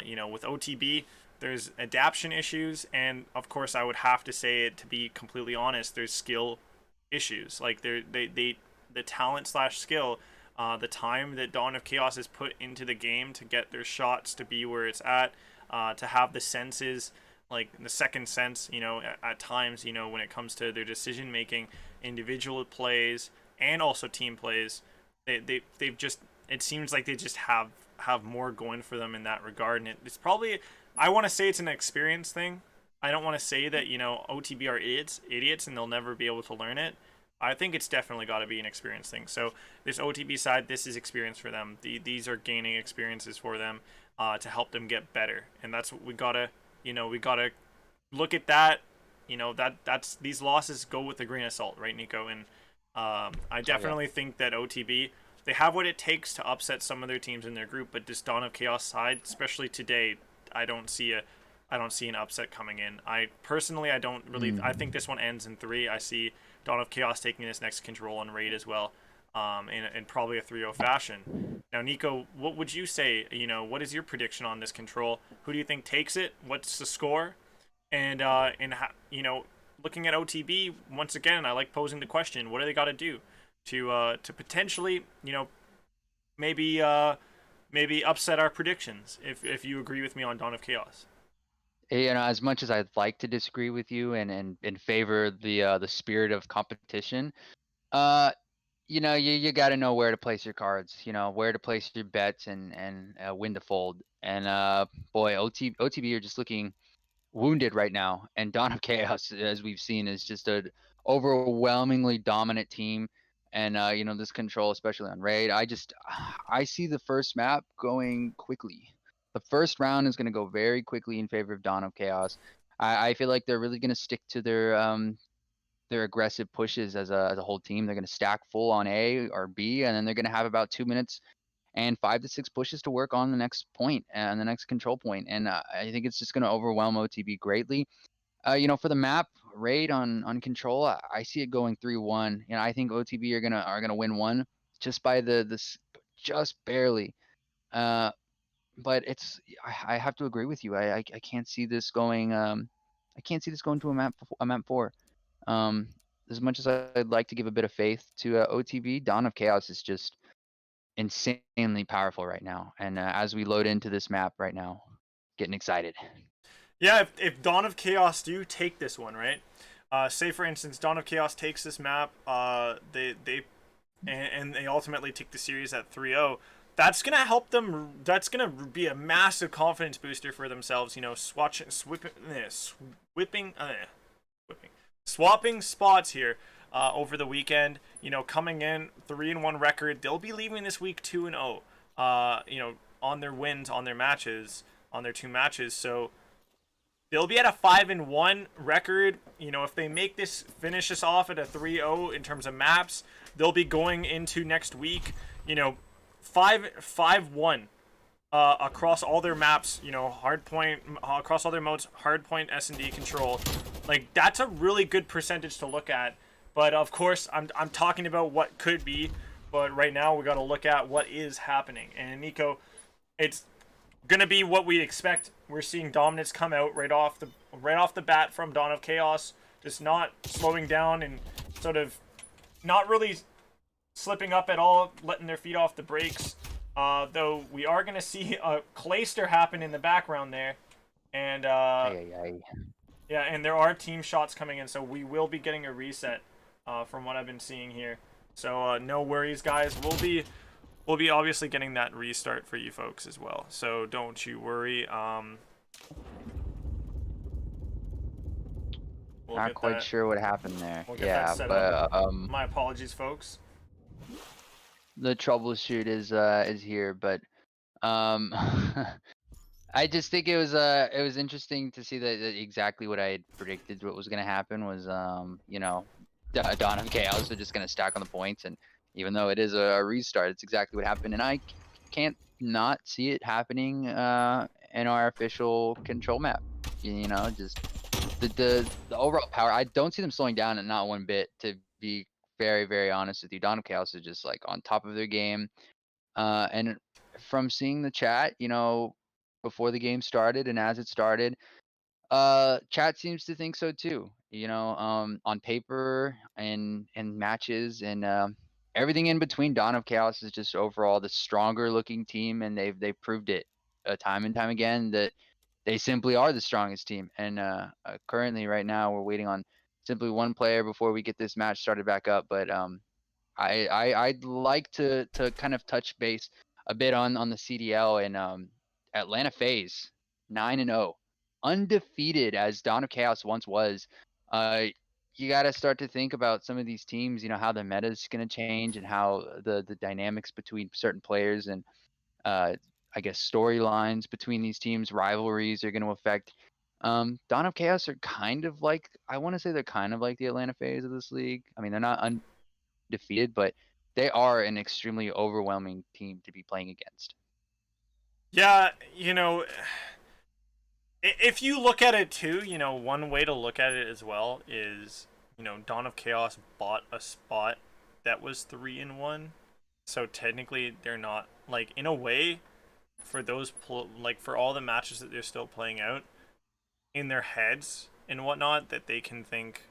you know, with OTB, there's adaptation issues, and of course I would have to say it, to be completely honest, there's skill issues. Like the talent slash skill, the time that Dawn of Chaos has put into the game to get their shots to be where it's at, to have the senses, like the second sense, you know, at times, you know, when it comes to their decision making, individual plays and also team plays, they've just, it seems like they just have more going for them in that regard. And it's probably, I want to say it's an experience thing. I don't want to say that, you know, OTB are idiots and they'll never be able to learn it. I think it's definitely got to be an experience thing. So this OTB side, this is experience for them. These are gaining experiences for them to help them get better. And that's what we gotta, you know, we gotta look at that. You know, that's these losses go with a grain of salt, right, Nico? And I definitely think that OTB, they have what it takes to upset some of their teams in their group, but this Dawn of Chaos side, especially today, I don't see an upset coming in. I don't really. I think this one ends in 3. I see Dawn of Chaos taking this next Control and Raid as well, in probably a 3-0 fashion. Now, Nico, what would you say? You know, what is your prediction on this Control? Who do you think takes it? What's the score? And you know, looking at OTB once again, I like posing the question: what do they got to do to potentially, you know, maybe upset our predictions? If you agree with me on Dawn of Chaos. You know, as much as I'd like to disagree with you and favor the spirit of competition, you know, you got to know where to place your cards. You know, where to place your bets and when to fold. And boy, OTB are just looking wounded right now. And Dawn of Chaos, as we've seen, is just an overwhelmingly dominant team. And you know, this Control, especially on Raid, I see the first map going quickly. the first round is going to go very quickly in favor of Dawn of Chaos. I feel like they're really going to stick to their aggressive pushes as a whole team. They're going to stack full on A or B, and then they're going to have about 2 minutes and 5 to 6 pushes to work on the next point and the next control point. And I think it's just going to overwhelm OTB greatly. For the map raid on control, I see it going 3-1. I think OTB are gonna win one just by just barely. But I have to agree with you. I can't see this going. I can't see this going to a map 4. As much as I'd like to give a bit of faith to OTB, Dawn of Chaos is just insanely powerful right now. And as we load into this map right now, getting excited. Yeah, if Dawn of Chaos do take this one, right? Say for instance, Dawn of Chaos takes this map, they ultimately take the series at 3-0. That's gonna help them. That's gonna be a massive confidence booster for themselves. Swapping spots here over the weekend. Coming in 3-1 record, they'll be leaving this week 2-0. On their wins, on their matches, on their 2 matches. So they'll be at a 5-1 record. If they finish this off at a 3-0 in terms of maps, they'll be going into next week, 5-1 across all their maps, hardpoint, across all their modes, hardpoint, S&D, control. Like, that's a really good percentage to look at. But of course, I'm talking about what could be, but right now we got to look at what is happening. And Nico, it's gonna be what we expect. We're seeing dominance come out right off the bat from Dawn of Chaos, just not slowing down and sort of not really slipping up at all, letting their feet off the brakes. Though we are gonna see a Clayster happen in the background there, and yeah, and there are team shots coming in, so we will be getting a reset from what I've been seeing here. So no worries, guys. We'll be obviously getting that restart for you folks as well, so don't you worry. Not quite sure what happened there. We'll get that set up. My apologies, folks. The troubleshoot is here, but I just think it was interesting to see that exactly what I had predicted what was going to happen was Dawn of Chaos are just going to stack on the points, and even though it is a restart, it's exactly what happened, and I can't not see it happening in our official control map. Just the overall power. I don't see them slowing down, and not one bit, to be very, very honest with you. Dawn of Chaos is just like on top of their game, and from seeing the chat, before the game started and as it started, chat seems to think so too. On paper and matches and everything in between, Dawn of Chaos is just overall the stronger looking team, and they've proved it time and time again that they simply are the strongest team. And currently, right now, we're waiting on simply one player before we get this match started back up. But I'd like to kind of touch base a bit on the CDL and Atlanta FaZe 9-0, undefeated as Dawn of Chaos once was. You got to start to think about some of these teams, how the meta is going to change and how the dynamics between certain players and I guess storylines between these teams, rivalries are going to affect. Dawn of Chaos are kind of like, I want to say they're kind of like the Atlanta FaZe of this league. I mean, they're not undefeated, but they are an extremely overwhelming team to be playing against. Yeah, if you look at it too, one way to look at it as well is, Dawn of Chaos bought a spot that was 3-1. So technically they're not, like, in a way, for those, for all the matches that they're still playing out in their heads and whatnot, that they can think,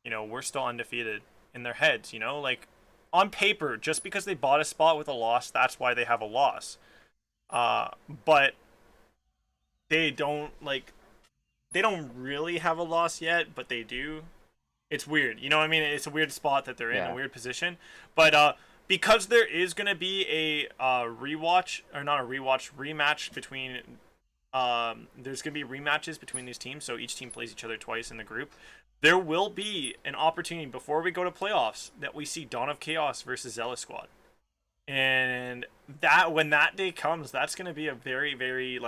we're still undefeated in their heads, like, on paper, just because they bought a spot with a loss, that's why they have a loss. But they don't really have a loss yet, but they do. It's weird, I mean? It's a weird spot that they're in, a weird position. But because there is going to be a rematch between there's going to be rematches between these teams, so each team plays each other twice in the group. There will be an opportunity before we go to playoffs that we see Dawn of Chaos versus Zealous Squad. And that when that day comes, that's going to be a very, very,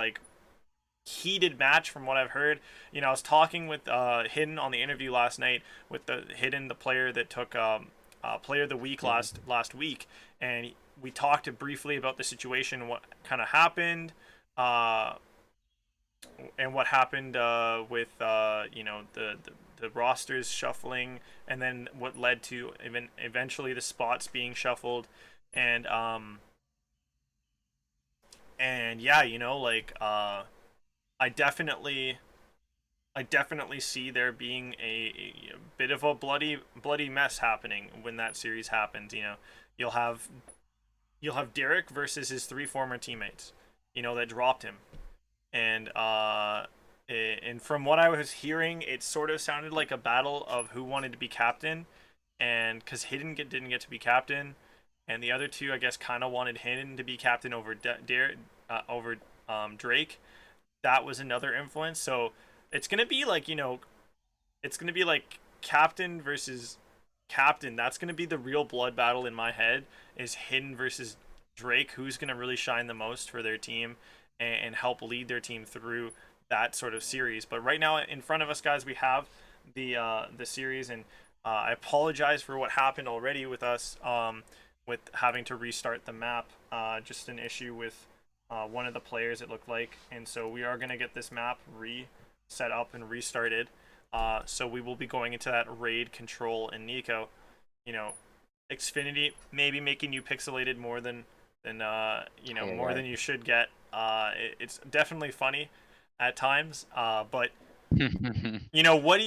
heated match from what I've heard. You know, I was talking with Hidden on the interview last night with the Hidden, the player that took player of the week last week, and we talked briefly about the situation, what kind of happened, and what happened with you know, the rosters shuffling, and then what led to eventually the spots being shuffled, and yeah, you know, like I definitely see there being a bit of a bloody mess happening when that series happens. You know, you'll have Derek versus his 3 former teammates, you know, that dropped him, and from what I was hearing, it sort of sounded like a battle of who wanted to be captain, and because Hidden didn't get to be captain, and the other two, I guess, kind of wanted Hidden to be captain over Drake. That was another influence. So it's gonna be like, you know, it's gonna be like captain versus captain. That's gonna be the real blood battle in my head, is Hidden versus Drake. Who's gonna really shine the most for their team and help lead their team through that sort of series. But right now in front of us, guys, we have the series, and I apologize for what happened already with us, with having to restart the map. Just an issue with one of the players, it looked like, and so we are going to get this map reset up and restarted. So we will be going into that raid control in Nico. You know, Xfinity maybe making you pixelated more than you know, more than you should get. It's definitely funny at times, but you know, what do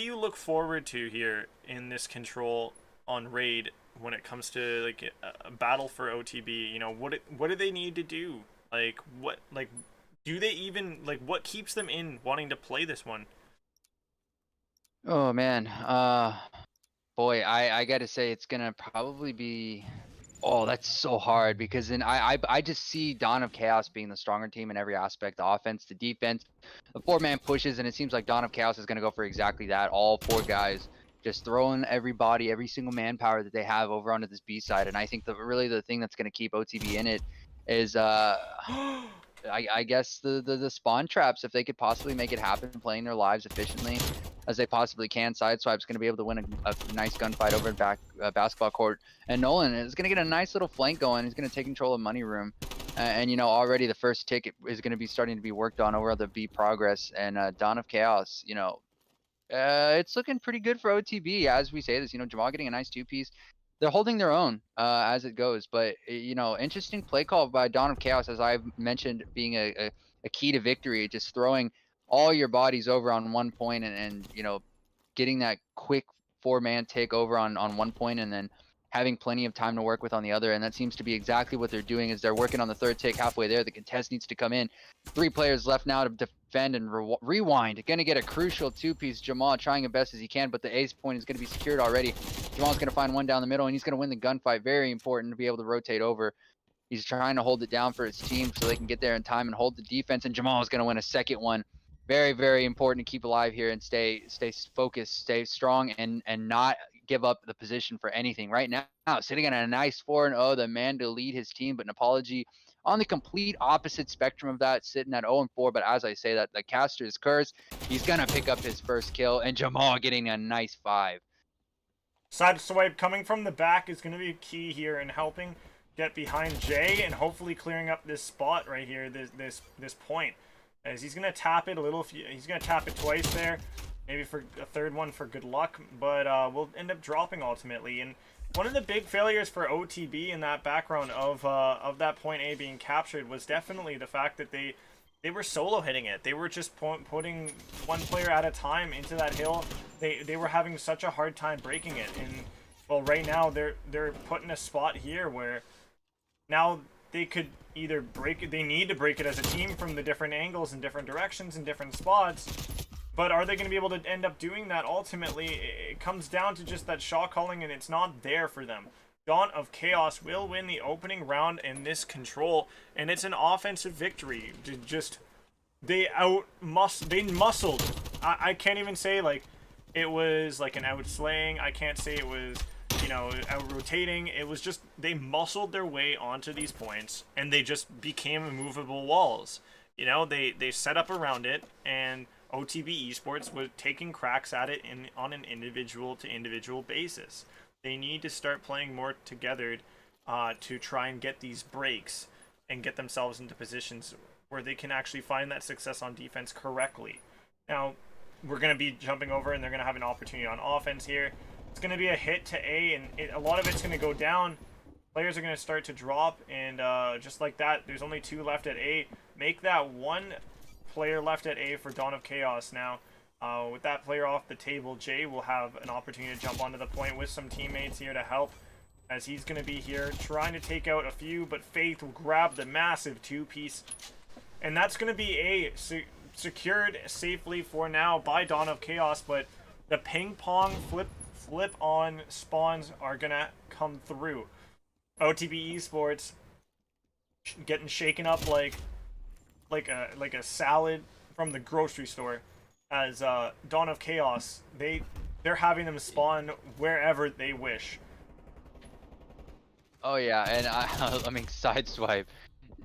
you look forward to here in this control on raid when it comes to like a battle for OTB? You know, what do they need to do? Like, what, like, do they even, like, what keeps them in wanting to play this one? Oh man, boy, I gotta say it's gonna probably be. Oh, that's so hard, because then I just see Dawn of Chaos being the stronger team in every aspect: the offense, the defense, the 4-man pushes, and it seems like Dawn of Chaos is gonna go for exactly that. All 4 guys just throwing everybody, every single manpower that they have over onto this B side, and I think really the thing that's gonna keep OTB in it is I guess the spawn traps, if they could possibly make it happen, playing their lives efficiently as they possibly can. Sideswipe's going to be able to win a nice gunfight over in basketball court, and Nolan is going to get a nice little flank going. He's going to take control of money room, and you know, already the first ticket is going to be starting to be worked on over the B progress, and Dawn of Chaos, you know, it's looking pretty good for OTB as we say this. You know, Jamal getting a nice 2-piece. They're holding their own as it goes, but you know, interesting play call by Dawn of Chaos, as I've mentioned, being a key to victory, just throwing all your bodies over on one point, and you know, getting that quick 4-man take over on one point, and then having plenty of time to work with on the other. And that seems to be exactly what they're doing, is they're working on the 3rd take halfway there. The contest needs to come in. 3 players left now to defend and rewind. Gonna get a crucial 2-piece. Jamal trying as best as he can, but the ace point is gonna be secured already. Jamal's gonna find one down the middle, and he's gonna win the gunfight. Very important to be able to rotate over. He's trying to hold it down for his team so they can get there in time and hold the defense, and Jamal is gonna win a second one. Very, very important to keep alive here and stay focused, stay strong, and not give up the position for anything. Right now, sitting on a nice 4-0, the man to lead his team, but an apology on the complete opposite spectrum of that, sitting at 0-4. But as I say, that the caster is cursed. He's gonna pick up his first kill, and Jamal getting a nice 5. Sideswipe coming from the back is going to be key here in helping get behind Jay and hopefully clearing up this spot right here, this point. As he's going to tap it a little, he's going to tap it twice there, maybe for a 3rd one for good luck, but we'll end up dropping ultimately. And one of the big failures for OTB in that background of that point A being captured was definitely the fact that they were solo hitting it. They were just putting one player at a time into that hill. They were having such a hard time breaking it. And well, right now they're put in a spot here where now they could either break it. They need to break it as a team from the different angles and different directions and different spots. But are they going to be able to end up doing that? Ultimately, it comes down to just that shot calling, and it's not there for them. Dawn of Chaos will win the opening round in this control, and it's an offensive victory. They muscled. I can't even say like it was like an outslaying. I can't say it was, you know, out rotating. It was just they muscled their way onto these points, and they just became immovable walls. You know, they set up around it, and OTB Esports was taking cracks at it on an individual to individual basis. They need to start playing more together to try and get these breaks and get themselves into positions where they can actually find that success on defense correctly. Now, we're going to be jumping over, and they're going to have an opportunity on offense here. It's going to be a hit to A, and a lot of it's going to go down. Players are going to start to drop, and just like that, there's only 2 left at A. Make that 1 player left at A for Dawn of Chaos now. With that player off the table, Jay will have an opportunity to jump onto the point with some teammates here to help, as he's going to be here trying to take out a few, but Faith will grab the massive 2-piece. And that's going to be A, secured safely for now by Dawn of Chaos, but the ping pong flip on spawns are going to come through. OTB Esports getting shaken up like a salad from the grocery store, as Dawn of Chaos, they're having them spawn wherever they wish. Oh yeah, and I mean, sideswipe,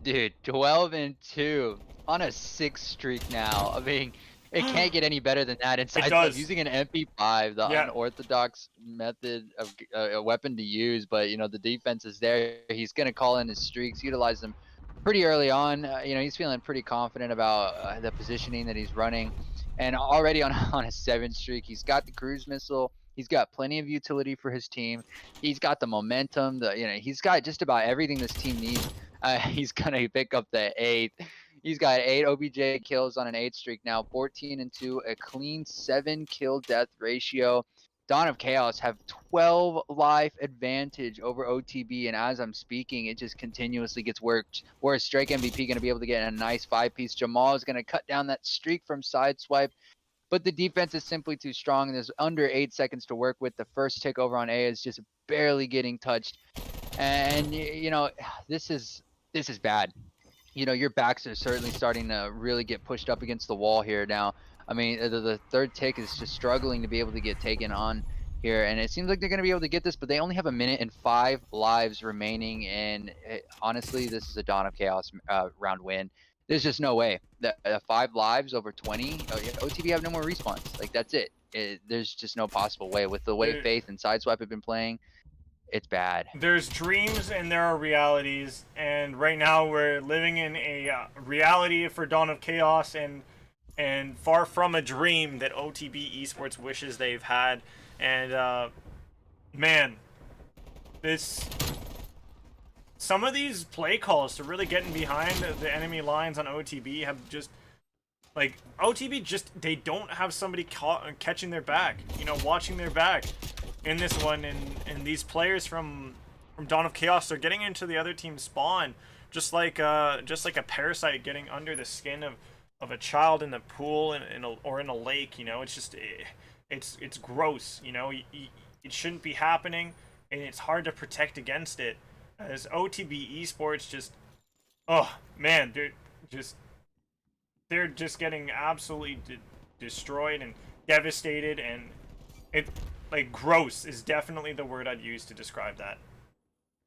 dude, 12-2 on a 6 streak now. I mean, it can't get any better than that. And sideswipe using an MP5, the unorthodox method of a weapon to use, but you know the defense is there. He's gonna call in his streaks, utilize them pretty early on. You know, he's feeling pretty confident about the positioning that he's running, and already on a 7 streak, he's got the cruise missile. He's got plenty of utility for his team. He's got the momentum. He's got just about everything this team needs. He's gonna pick up the 8th. He's got 8 OBJ kills on an 8 streak now, 14-2, a clean 7 kill death ratio. Dawn of Chaos have 12 life advantage over OTB, and as I'm speaking, it just continuously gets worse. Drake MVP going to be able to get a nice 5-piece. Jamal is going to cut down that streak from sideswipe, but the defense is simply too strong. There's under 8 seconds to work with. The first tick over on A is just barely getting touched, and you know this is bad. You know, your backs are certainly starting to really get pushed up against the wall here now. I mean, the third tick is just struggling to be able to get taken on here, and it seems like they're going to be able to get this, but they only have 1 minute and 5 lives remaining, and honestly, this is a Dawn of Chaos round win. There's just no way. 5 lives over 20, OTB have no more respawns. Like, that's it. There's just no possible way. With the way Faith and Sideswipe have been playing, it's bad. There's dreams and there are realities, and right now we're living in a reality for Dawn of Chaos, and far from a dream that OTB Esports wishes they've had. And man, some of these play calls to really getting behind the enemy lines on OTB have just, like, OTB just, they don't have somebody catching their back, you know, watching their back in this one, and these players from Dawn of Chaos are getting into the other team's spawn, just like a parasite getting under the skin of a child in the pool or in a lake. You know, it's just it's gross. You know, it shouldn't be happening, and it's hard to protect against it. As OTB Esports just, oh man, they're just getting absolutely destroyed and devastated, and it. Like, gross is definitely the word I'd use to describe that.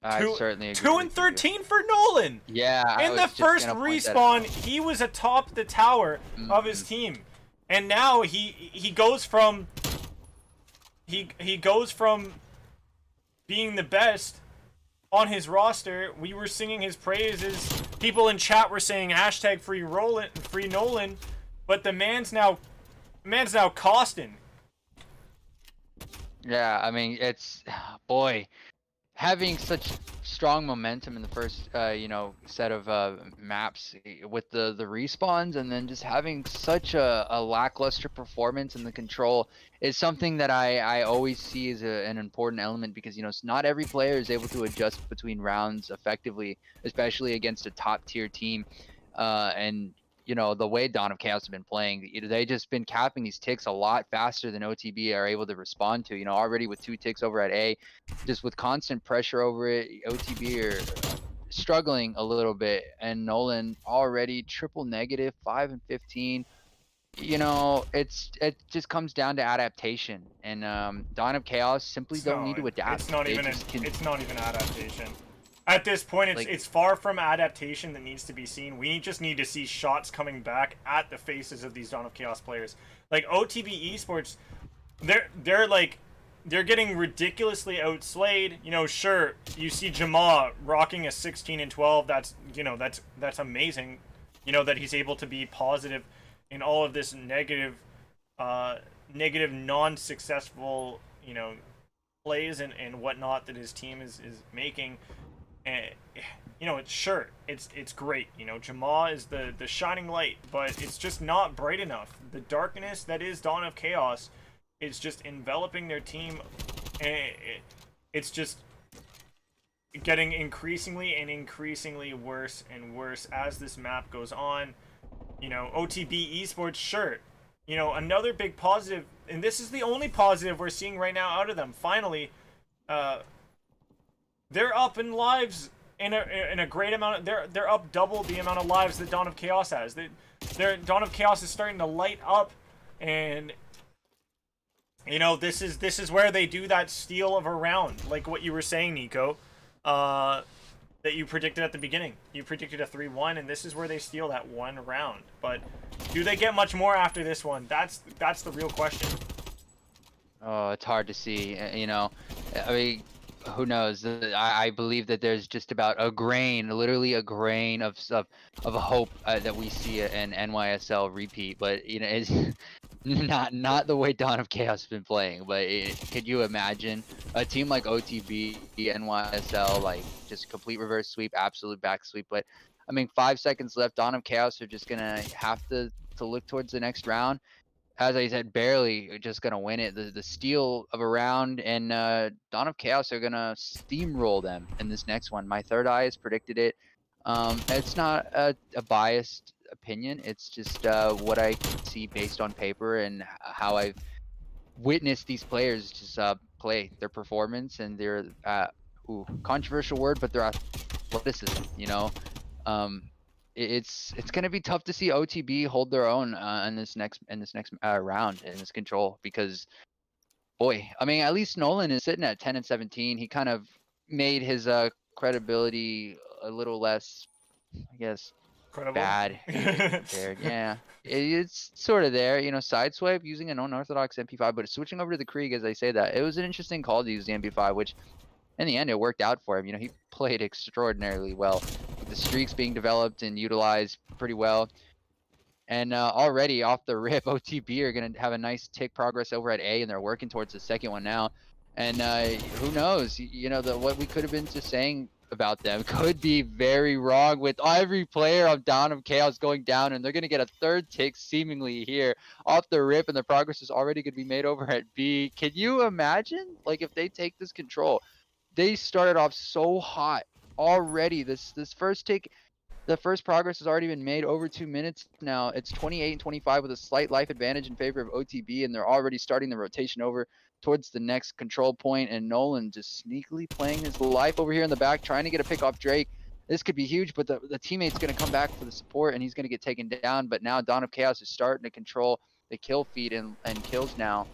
I certainly agree. 2-13 for Nolan. Yeah. In the first respawn, he was atop the tower of his team, and now he goes from being the best on his roster. We were singing his praises. People in chat were saying hashtag free Nolan, but the man's now costing. Yeah, I mean, it's, boy, having such strong momentum in the first, set of maps with the respawns, and then just having such a lackluster performance in the control is something that I always see as an important element, because, you know, not every player is able to adjust between rounds effectively, especially against a top tier team, and you know, the way Dawn of Chaos have been playing, they just been capping these ticks a lot faster than OTB are able to respond to. You know, already with 2 ticks over at A, just with constant pressure over it, OTB are struggling a little bit, and Nolan already triple negative, 5-15. You know, it just comes down to adaptation, and Dawn of Chaos simply don't need to adapt. It's not even adaptation. At this point, Like- it's far from adaptation that needs to be seen. We just need to see shots coming back at the faces of these Dawn of Chaos players. Like OTB Esports, they're getting ridiculously outslayed. You know, sure, you see Jamal rocking a 16 and 12. That's, you know, that's amazing. You know, that he's able to be positive in all of this negative, non-successful, you know, plays and whatnot that his team is making. And you know, it's great. You know, Jamal is the shining light, but it's just not bright enough. The darkness that is Dawn of Chaos is just enveloping their team, and it's just getting increasingly worse and worse as this map goes on. You know, OTB Esports, sure. You know, another big positive, and this is the only positive we're seeing right now out of them. Finally, they're up in lives in a great amount. They're up double the amount of lives that Dawn of Chaos has. Their Dawn of Chaos is starting to light up, and you know, this is where they do that steal of a round, like what you were saying, Nico, that you predicted at the beginning. You predicted a 3-1, and this is where they steal that one round. But do they get much more after this one? That's the real question. Oh, it's hard to see. You know, I mean, who knows? I believe that there's just about a grain, literally a grain of hope that we see an NYSL repeat. But you know, it's not the way Dawn of Chaos has been playing. But could you imagine a team like OTB, NYSL, like just complete reverse sweep, absolute back sweep? But I mean, 5 seconds left. Dawn of Chaos are just gonna have to look towards the next round. As I said, barely just gonna win it. The steal of a round, and Dawn of Chaos are gonna steamroll them in this next one. My third eye has predicted it. It's not a biased opinion. It's just what I see based on paper and how I've witnessed these players just play their performance and their controversial word, but their athleticism. You know. It's gonna be tough to see OTB hold their own in this next round in this control, because boy, I mean, at least Nolan is sitting at 10 and 17. He kind of made his credibility a little less, I guess, Incredible. bad. There, yeah, it's sort of there. You know, sideswipe using an unorthodox MP5, but switching over to the Krieg, as I say that, it was an interesting call to use the MP5, which in the end it worked out for him. You know, he played extraordinarily well. The streaks being developed and utilized pretty well, and already off the rip, OTB are going to have a nice tick progress over at A, and they're working towards the second one now. And who knows, you know, what we could have been just saying about them could be very wrong, with every player of Dawn of Chaos going down, and they're going to get a third tick seemingly here off the rip, and the progress is already going to be made over at B. Can you imagine, like, if they take this control? They started off so hot already. This first tick, the first progress has already been made over 2 minutes now. It's 28 and 25 with a slight life advantage in favor of OTB, and they're already starting the rotation over towards the next control point, and Nolan just sneakily playing his life over here in the back, trying to get a pick off Drake. This could be huge, but the teammate's going to come back for the support, and he's going to get taken down. But now Dawn of Chaos is starting to control the kill feed and kills now.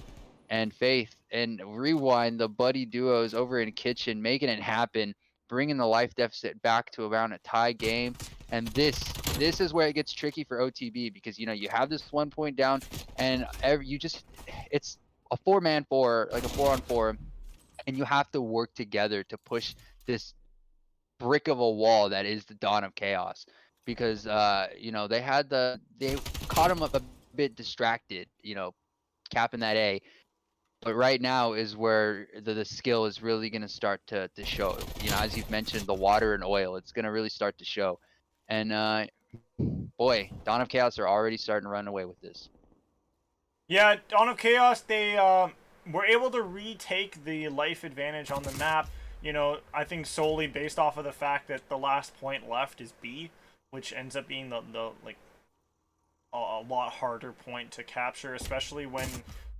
And Faith and Rewind, the buddy duos over in Kitchen, making it happen, bringing the life deficit back to around a tie game. And this is where it gets tricky for OTB, because, you know, you have this 1 point down, and it's a 4-man-4, like a 4-on-4, and you have to work together to push this brick of a wall that is the Dawn of Chaos. Because you know, they caught him up a bit distracted, you know, capping that A. But right now is where the skill is really going to start to show. You know, as you've mentioned, the water and oil, it's going to really start to show. And boy, Dawn of Chaos are already starting to run away with this. Yeah, Dawn of Chaos, they were able to retake the life advantage on the map. You know, I think solely based off of the fact that the last point left is B, which ends up being the like a lot harder point to capture, especially when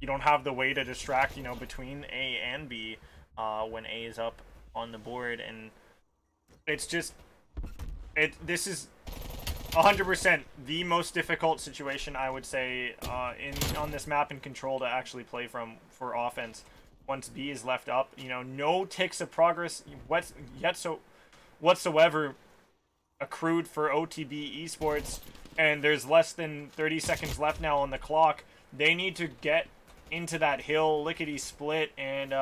you don't have the way to distract, you know, between A and B when A is up on the board. And it's just, this is 100% the most difficult situation, I would say, on this map in control to actually play for offense. Once B is left up, you know, no ticks of progress yet. So whatsoever accrued for OTB Esports, and there's less than 30 seconds left now on the clock. They need to get into that hill lickety split, and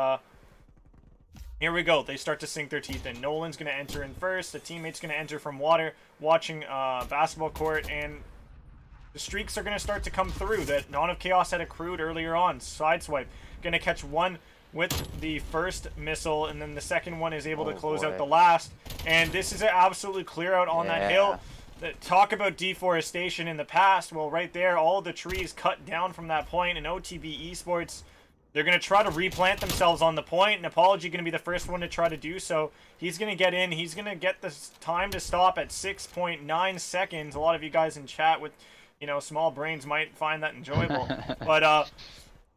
here we go. They start to sink their teeth in. Nolan's going to enter in first. The teammate's going to enter from water, watching basketball court, and the streaks are going to start to come through that Dawn of Chaos had accrued earlier on. Sideswipe. Going to catch one with the first missile, and then the second one is able to close out the last. And this is an absolute clear out on that hill. Talk about deforestation in the past. Well, right there, all the trees cut down from that point, and OTB Esports, they're going to try to replant themselves on the point, and Apology going to be the first one to try to do so. He's going to get in. He's going to get the time to stop at 6.9 seconds. A lot of you guys in chat with, you know, small brains might find that enjoyable. But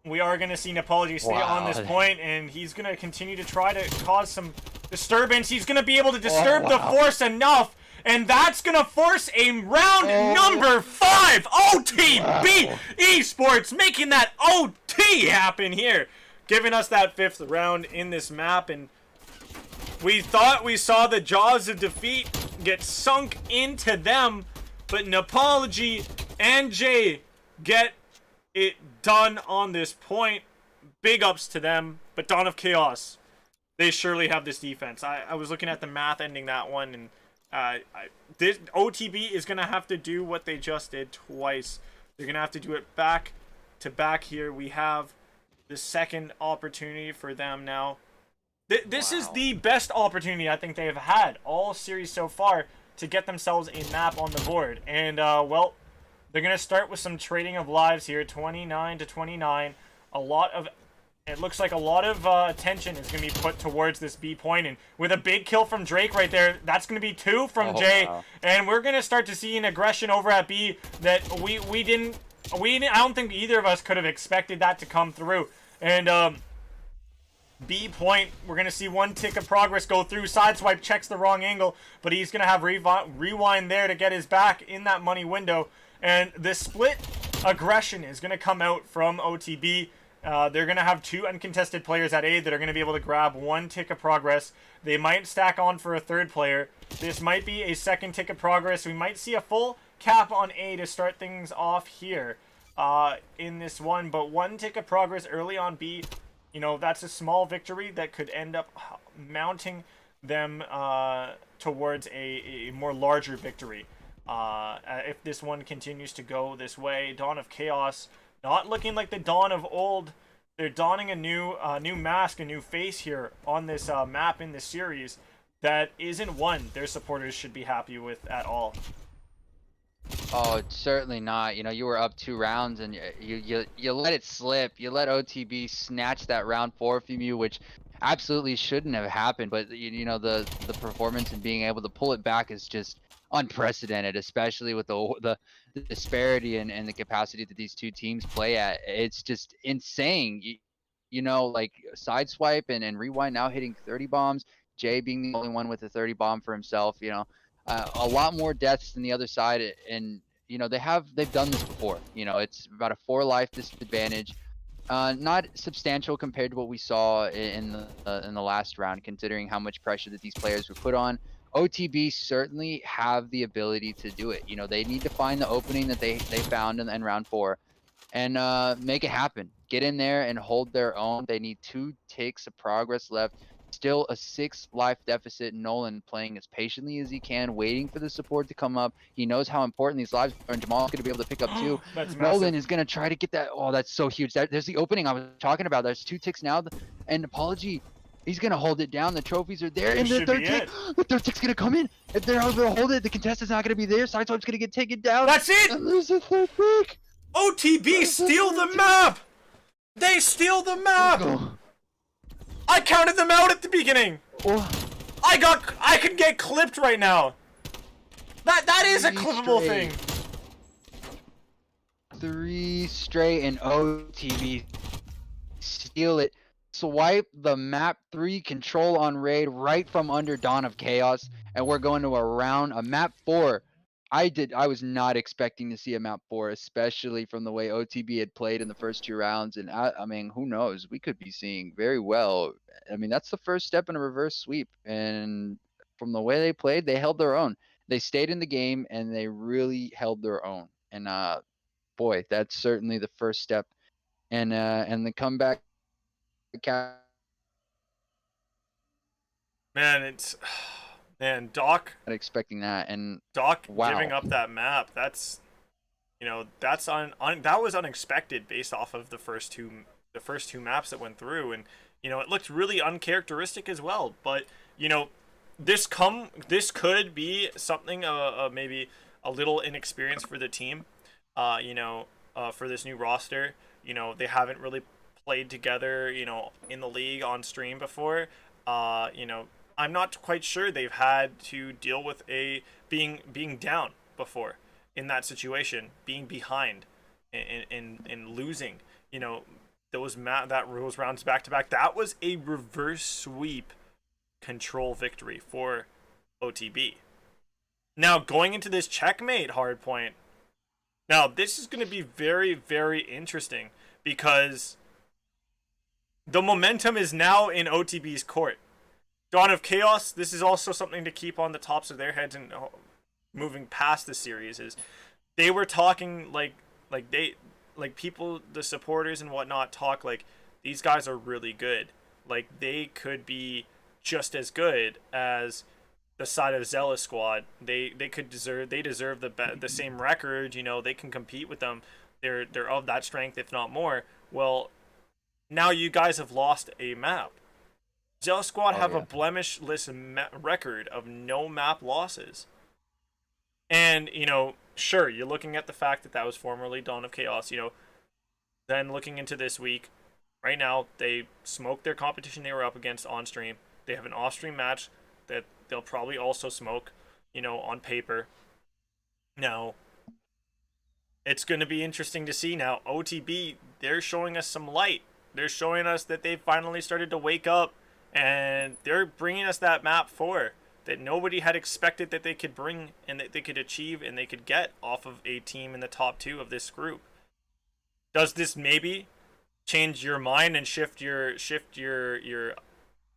we are going to see Apology stay on this point, and he's going to continue to try to cause some disturbance. He's going to be able to disturb the force enough, and that's going to force a round number 5. OTB Esports making that OT happen here, giving us that 5th round in this map. And we thought we saw the jaws of defeat get sunk into them, but Apology and Jay get it done on this point. Big ups to them, but Dawn of Chaos, they surely have this defense. I was looking at the math ending that one, and this OTB is going to have to do what they just did twice. They're going to have to do it back to back here. We have the second opportunity for them now. This is the best opportunity I think they've had all series so far to get themselves a map on the board. And, well, they're going to start with some trading of lives here, 29 to 29. It looks like a lot of attention is going to be put towards this B point, and with a big kill from Drake right there, that's going to be 2 from Jay, and we're going to start to see an aggression over at B that I don't think either of us could have expected that to come through. And B point, we're going to see 1 tick of progress go through. Sideswipe checks the wrong angle, but he's going to have rewind there to get his back in that money window, and the split aggression is going to come out from OTB. They're going to have 2 uncontested players at A that are going to be able to grab 1 tick of progress. They might stack on for a 3rd player. This might be a 2nd tick of progress. We might see a full cap on A to start things off here in this one. But 1 tick of progress early on B, you know, that's a small victory that could end up mounting them towards a more larger victory. If this one continues to go this way, Dawn of Chaos, not looking like the Dawn of old. They're donning a new mask, a new face here on this map in this series that isn't one their supporters should be happy with at all. Oh, certainly not. You know, you were up 2 rounds and you let it slip. You let OTB snatch that round 4 from you, which absolutely shouldn't have happened. But you know, the performance and being able to pull it back is just unprecedented, especially with the disparity and the capacity that these 2 teams play at. It's just insane. You know, like Sideswipe and Rewind now hitting 30 bombs, Jay being the only one with a 30 bomb for himself. You know, a lot more deaths than the other side, and you know, they've done this before. You know, it's about a 4 life disadvantage. Not substantial compared to what we saw in the last round, considering how much pressure that these players were put on. OTB certainly have the ability to do it. You know, they need to find the opening that they found in round 4 and make it happen. Get in there and hold their own. They need 2 ticks of progress left. Still a 6 life deficit. Nolan playing as patiently as he can, waiting for the support to come up. He knows how important these lives are, and Jamal's going to be able to pick up 2. Nolan is going to try to get that. Oh, that's so huge. There's the opening I was talking about. There's 2 ticks now, and Apology, he's going to hold it down. The trophies are there, and the 3rd tick. The 3rd tick's going to come in. If they're able to hold it, the contestant's not going to be there. Sideswipe's going to get taken down. That's it! And there's a 3rd tick. OTB steal the map! They steal the map! I counted them out at the beginning! I could get clipped right now! That is a clippable thing! 3 straight, and OTB steal it. Swipe the map 3 control on raid right from under Dawn of Chaos, and we're going to a map 4. I was not expecting to see a map 4, especially from the way OTB had played in the first 2 rounds. And I mean, who knows? We could be seeing very well. I mean, that's the first step in a reverse sweep, and from the way they played, they held their own. They stayed in the game and they really held their own. And boy, that's certainly the first step. And the comeback. Man, it's man, Doc. Not expecting that, and Doc wow. giving up that map. That's that's that was unexpected based off of the first two maps that went through, and it looked really uncharacteristic as well. But this could be something maybe a little inexperience for the team. For this new roster, they haven't really played together, in the league on stream before. I'm not quite sure they've had to deal with being down before in that situation, being behind and losing. Those rounds back to back. That was a reverse sweep control victory for OTB. Now going into this checkmate hardpoint. Now this is going to be very, very interesting because the momentum is now in OTB's court. Dawn of Chaos, this is also something to keep on the tops of their heads and moving past the series, is they were talking like people, the supporters and whatnot, talk like these guys are really good. Like they could be just as good as the side of Zealous squad. They deserve the same record. They can compete with them. They're of that strength, if not more. Well, now you guys have lost a map. Zealous squad have a blemishless record of no map losses. And sure, you're looking at the fact that was formerly Dawn of Chaos. Then looking into this week, right now they smoked their competition they were up against on stream. They have an off stream match that they'll probably also smoke, on paper. Now, it's going to be interesting to see now. OTB, they're showing us some light. They're showing us that they've finally started to wake up, and they're bringing us that map 4 that nobody had expected that they could bring and that they could achieve and they could get off of a team in the top 2 of this group. Does this maybe change your mind and shift your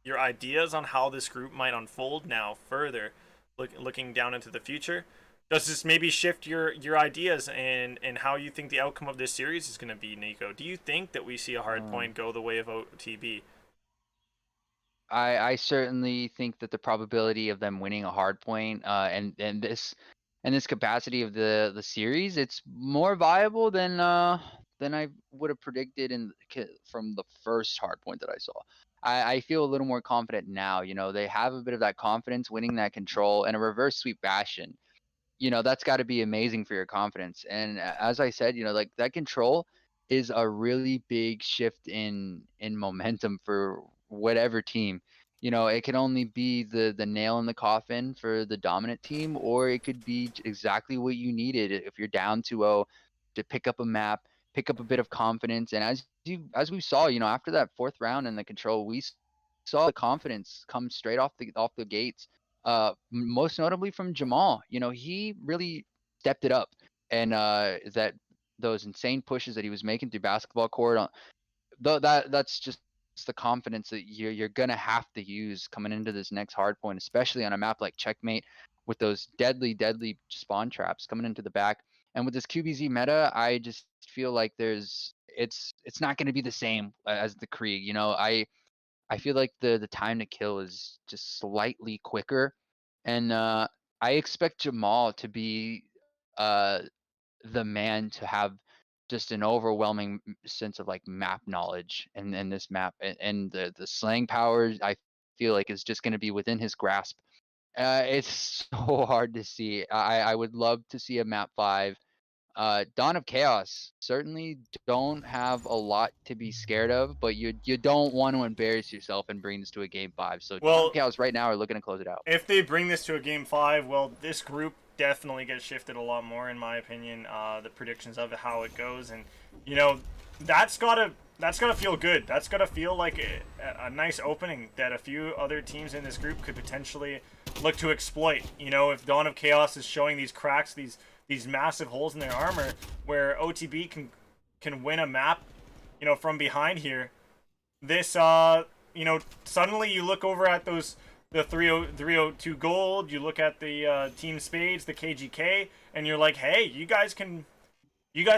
ideas on how this group might unfold now further, looking down into the future? Does this maybe shift your ideas and how you think the outcome of this series is going to be, Nico? Do you think that we see a hardpoint go the way of OTB? I certainly think that the probability of them winning a hardpoint and this capacity of the series, it's more viable than I would have predicted from the first hardpoint that I saw. I feel a little more confident now. They have a bit of that confidence winning that control, and a reverse sweep Bastion. That's got to be amazing for your confidence. And as I said, like that control is a really big shift in momentum for whatever team. It can only be the nail in the coffin for the dominant team, or it could be exactly what you needed if you're down 2-0 to pick up a map, pick up a bit of confidence. And as we saw, after that 4th round in the control, we saw the confidence come straight off the gates. Most notably from Jamal. He really stepped it up, and those insane pushes that he was making through basketball court, that's just the confidence that you're gonna have to use coming into this next hard point, especially on a map like Checkmate with those deadly spawn traps coming into the back. And with this QBZ meta, I just feel like it's not going to be the same as the Krieg. I feel like the time to kill is just slightly quicker, and I expect Jamal to be the man to have just an overwhelming sense of like map knowledge and this map, and the slang powers I feel like is just going to be within his grasp. It's so hard to see. I would love to see a map 5. Dawn of Chaos certainly don't have a lot to be scared of, but you don't want to embarrass yourself and bring this to a game 5. So Dawn of Chaos right now are looking to close it out. If they bring this to a game 5, well, this group definitely gets shifted a lot more, in my opinion. The predictions of how it goes, and that's gotta feel good. That's gotta feel like a nice opening that a few other teams in this group could potentially look to exploit. If Dawn of Chaos is showing these cracks, these massive holes in their armor, where OTB can win a map, from behind here. This, suddenly you look over at those the 302 gold, you look at the team spades, the KGK, and you're like, hey, you guys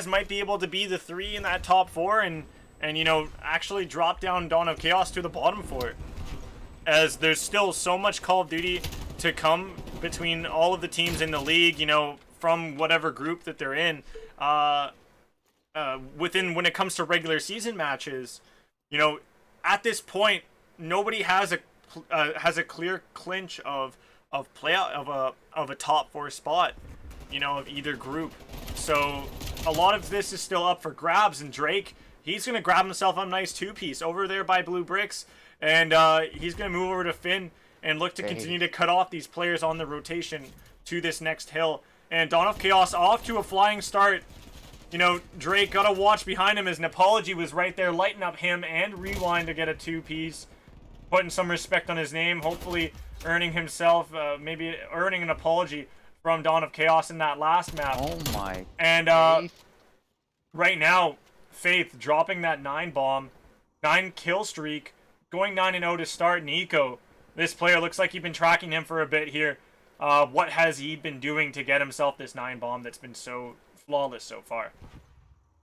might be able to be the 3 in that top 4 and you know, actually drop down Dawn of Chaos to the bottom 4. As there's still so much Call of Duty to come between all of the teams in the league, you know, from whatever group that they're in. When it comes to regular season matches, you know, at this point, nobody has a clear clinch of playout of a top 4 spot, you know, of either group. So a lot of this is still up for grabs, and Drake, he's gonna grab himself a nice 2-piece over there by Blue Bricks, and he's gonna move over to Finn and look to continue to cut off these players on the rotation to this next hill. And Dawn of Chaos off to a flying start. You know, Drake gotta watch behind him as an Apology was right there lighting up him and Rewind to get a 2-piece. Putting some respect on his name, hopefully earning himself, maybe earning an apology from Dawn of Chaos in that last map. Oh my. And right now, Faith dropping that 9 bomb, 9 kill streak, going 9-0 to start. Nico, this player looks like you've been tracking him for a bit here. What has he been doing to get himself this 9 bomb that's been so flawless so far?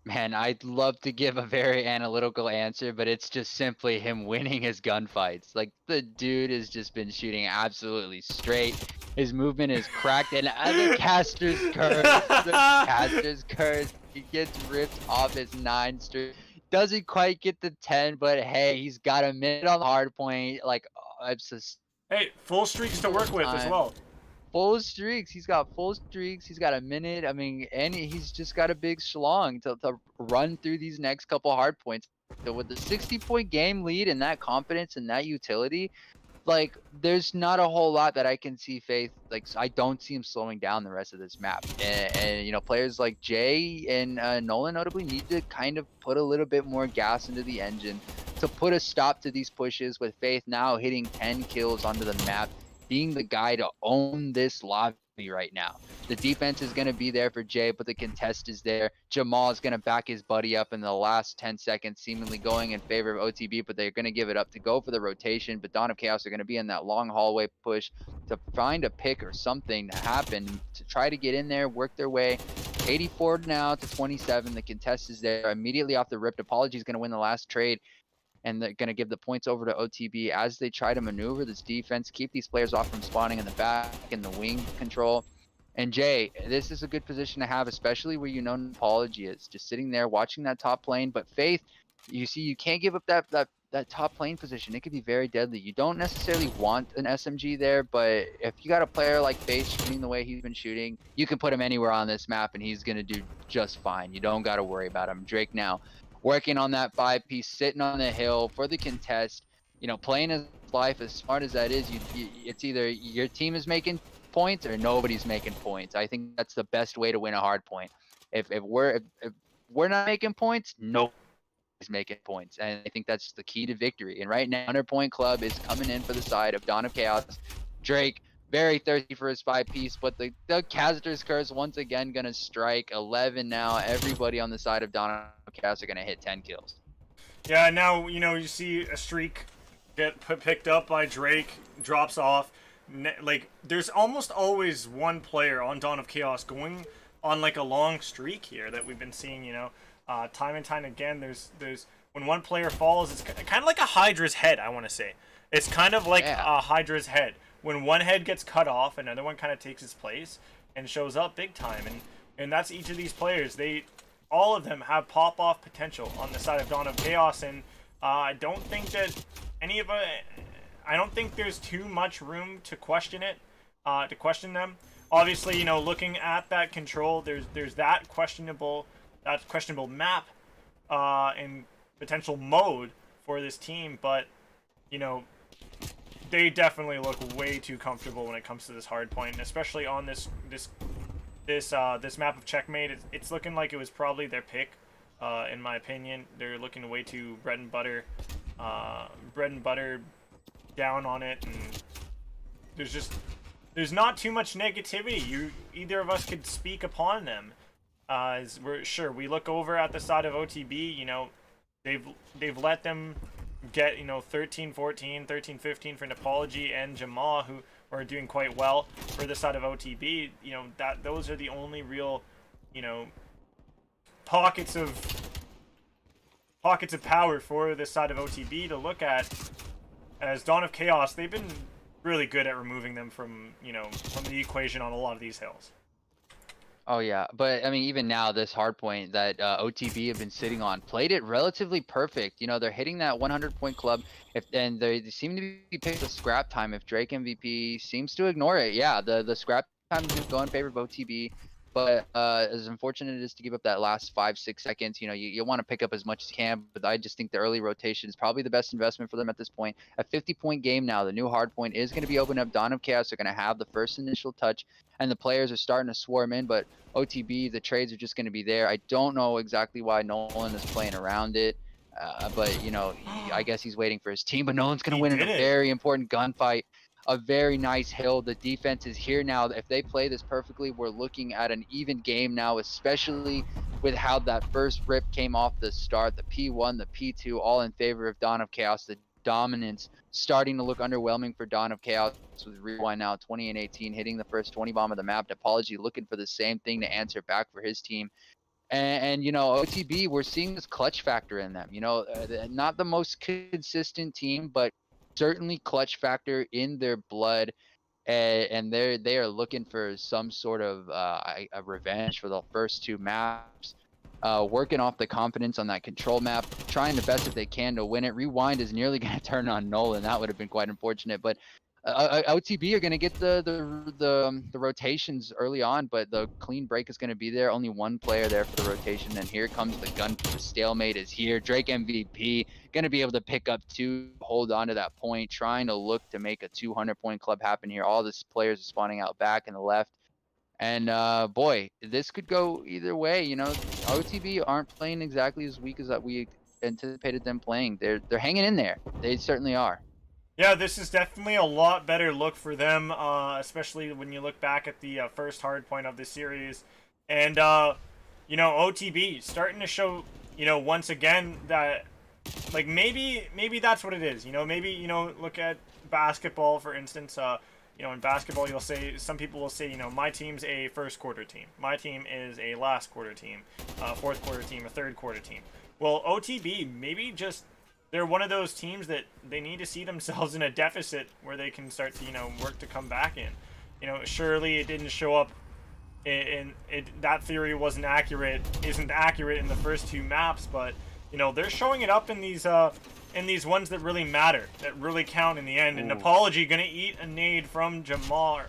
Man, I'd love to give a very analytical answer, but it's just simply him winning his gunfights. Like, the dude has just been shooting absolutely straight. His movement is cracked, and the caster's curse. The caster's curse. He gets ripped off his 9 streak. Doesn't quite get the 10, but hey, he's got a minute on the hard point. Like, it's just... Hey, full streaks to work with as well. Full streaks. He's got full streaks. He's got a minute. I mean, and he's just got a big schlong to run through these next couple hard points. So with the 60-point game lead and that confidence and that utility, like, there's not a whole lot that I can see Faith. Like, I don't see him slowing down the rest of this map. And you know, players like Jay and Nolan notably need to kind of put a little bit more gas into the engine to put a stop to these pushes, with Faith now hitting 10 kills onto the map, being the guy to own this lobby right now. The defense is going to be there for Jay, but the contest is there. Jamal is going to back his buddy up in the last 10 seconds, seemingly going in favor of OTB, but they're going to give it up to go for the rotation. But Dawn of Chaos are going to be in that long hallway push to find a pick or something to happen to try to get in there, work their way. 84 now to 27. The contest is there. Immediately off the rip, Apology is going to win the last trade, and they're going to give the points over to OTB as they try to maneuver this defense, keep these players off from spawning in the back and the wing control. And Jay, this is a good position to have, especially where you know Apology is just sitting there watching that top lane. But Faith, you see, you can't give up that top lane position. It could be very deadly. You don't necessarily want an SMG there, but if you got a player like Faith shooting the way he's been shooting, you can put him anywhere on this map and he's going to do just fine. You don't got to worry about him. Drake now working on that 5-piece, sitting on the hill for the contest, you know, playing his life. As smart as that is, it's either your team is making points or nobody's making points. I think that's the best way to win a hard point. If we're not making points, nobody's making points, and I think that's the key to victory. And right now, 100-point club is coming in for the side of Dawn of Chaos. Drake, very thirsty for his 5-piece, but the Caster's Curse once again gonna strike. 11 now. Everybody on the side of Dawn of Chaos are gonna hit 10 kills. Yeah, now, you know, you see a streak get picked up by Drake, drops off. Like, there's almost always one player on Dawn of Chaos going on like a long streak here that we've been seeing, you know, time and time again. There's when one player falls, it's kind of like a Hydra's head, I want to say. It's kind of like a Hydra's head. When one head gets cut off, another one kind of takes its place and shows up big time. And that's each of these players. All of them have pop-off potential on the side of Dawn of Chaos. And I don't think that I don't think there's too much room to question them. Obviously, you know, looking at that control, there's that questionable map and potential mode for this team. But, you know, they definitely look way too comfortable when it comes to this hard point, and especially on this map of Checkmate. It's looking like it was probably their pick, in my opinion. They're looking way too bread and butter down on it, and there's not too much negativity. Either of us could speak upon them. We look over at the side of OTB. You know, they've let them get, 13-14, 13-15 for Nepology and Jamal, who are doing quite well for the side of OTB. Those are the only real, pockets of power for this side of OTB to look at. As Dawn of Chaos, they've been really good at removing them from the equation on a lot of these hills. Oh yeah, but I mean, even now, this hardpoint that OTB have been sitting on played it relatively perfect. They're hitting that 100-point club. And they seem to be picking the scrap time. If Drake MVP seems to ignore it, yeah, the scrap time is going to go in favor of OTB. But as unfortunate it is to give up that last 5-6 seconds, you want to pick up as much as you can. But I just think the early rotation is probably the best investment for them at this point. A 50-point game now, the new hardpoint is going to be opened up. Dawn of Chaos are going to have the first initial touch, and the players are starting to swarm in. But OTB, the trades are just going to be there. I don't know exactly why Nolan is playing around it. But I guess he's waiting for his team. But Nolan's going to win in a very important gunfight. A very nice hill. The defense is here now. If they play this perfectly, we're looking at an even game now, especially with how that first rip came off the start. The P1, the P2, all in favor of Dawn of Chaos. The dominance starting to look underwhelming for Dawn of Chaos with Rewind now 20-18, hitting the first 20 bomb of the map. Apology looking for the same thing to answer back for his team. And OTB, we're seeing this clutch factor in them. Not the most consistent team, but certainly clutch factor in their blood, and they are looking for some sort of a revenge for the first two maps, working off the confidence on that control map, trying the best that they can to win it. Rewind is nearly going to turn on Nolan. That would have been quite unfortunate, but OTB are going to get the rotations early on, but the clean break is going to be there. Only one player there for the rotation, and here comes the gun. The stalemate is here. Drake MVP going to be able to pick up two, hold on to that point, trying to look to make a 200-point club happen here. All these players are spawning out back in the left, and boy, this could go either way. OTB aren't playing exactly as weak as that we anticipated them playing. They're hanging in there. They certainly are. Yeah, this is definitely a lot better look for them, especially when you look back at the first hardpoint of the series. And, OTB starting to show, once again that, like, maybe that's what it is. Maybe, look at basketball, for instance. In basketball, some people will say, my team's a first quarter team. My team is a last quarter team, fourth quarter team, a third quarter team. Well, OTB, maybe just... they're one of those teams that they need to see themselves in a deficit where they can start to, work to come back in. Surely it didn't show up in that theory isn't accurate in the first two maps, but, they're showing it up in these ones that really matter, that really count in the end. And Apology gonna eat a nade from Jamal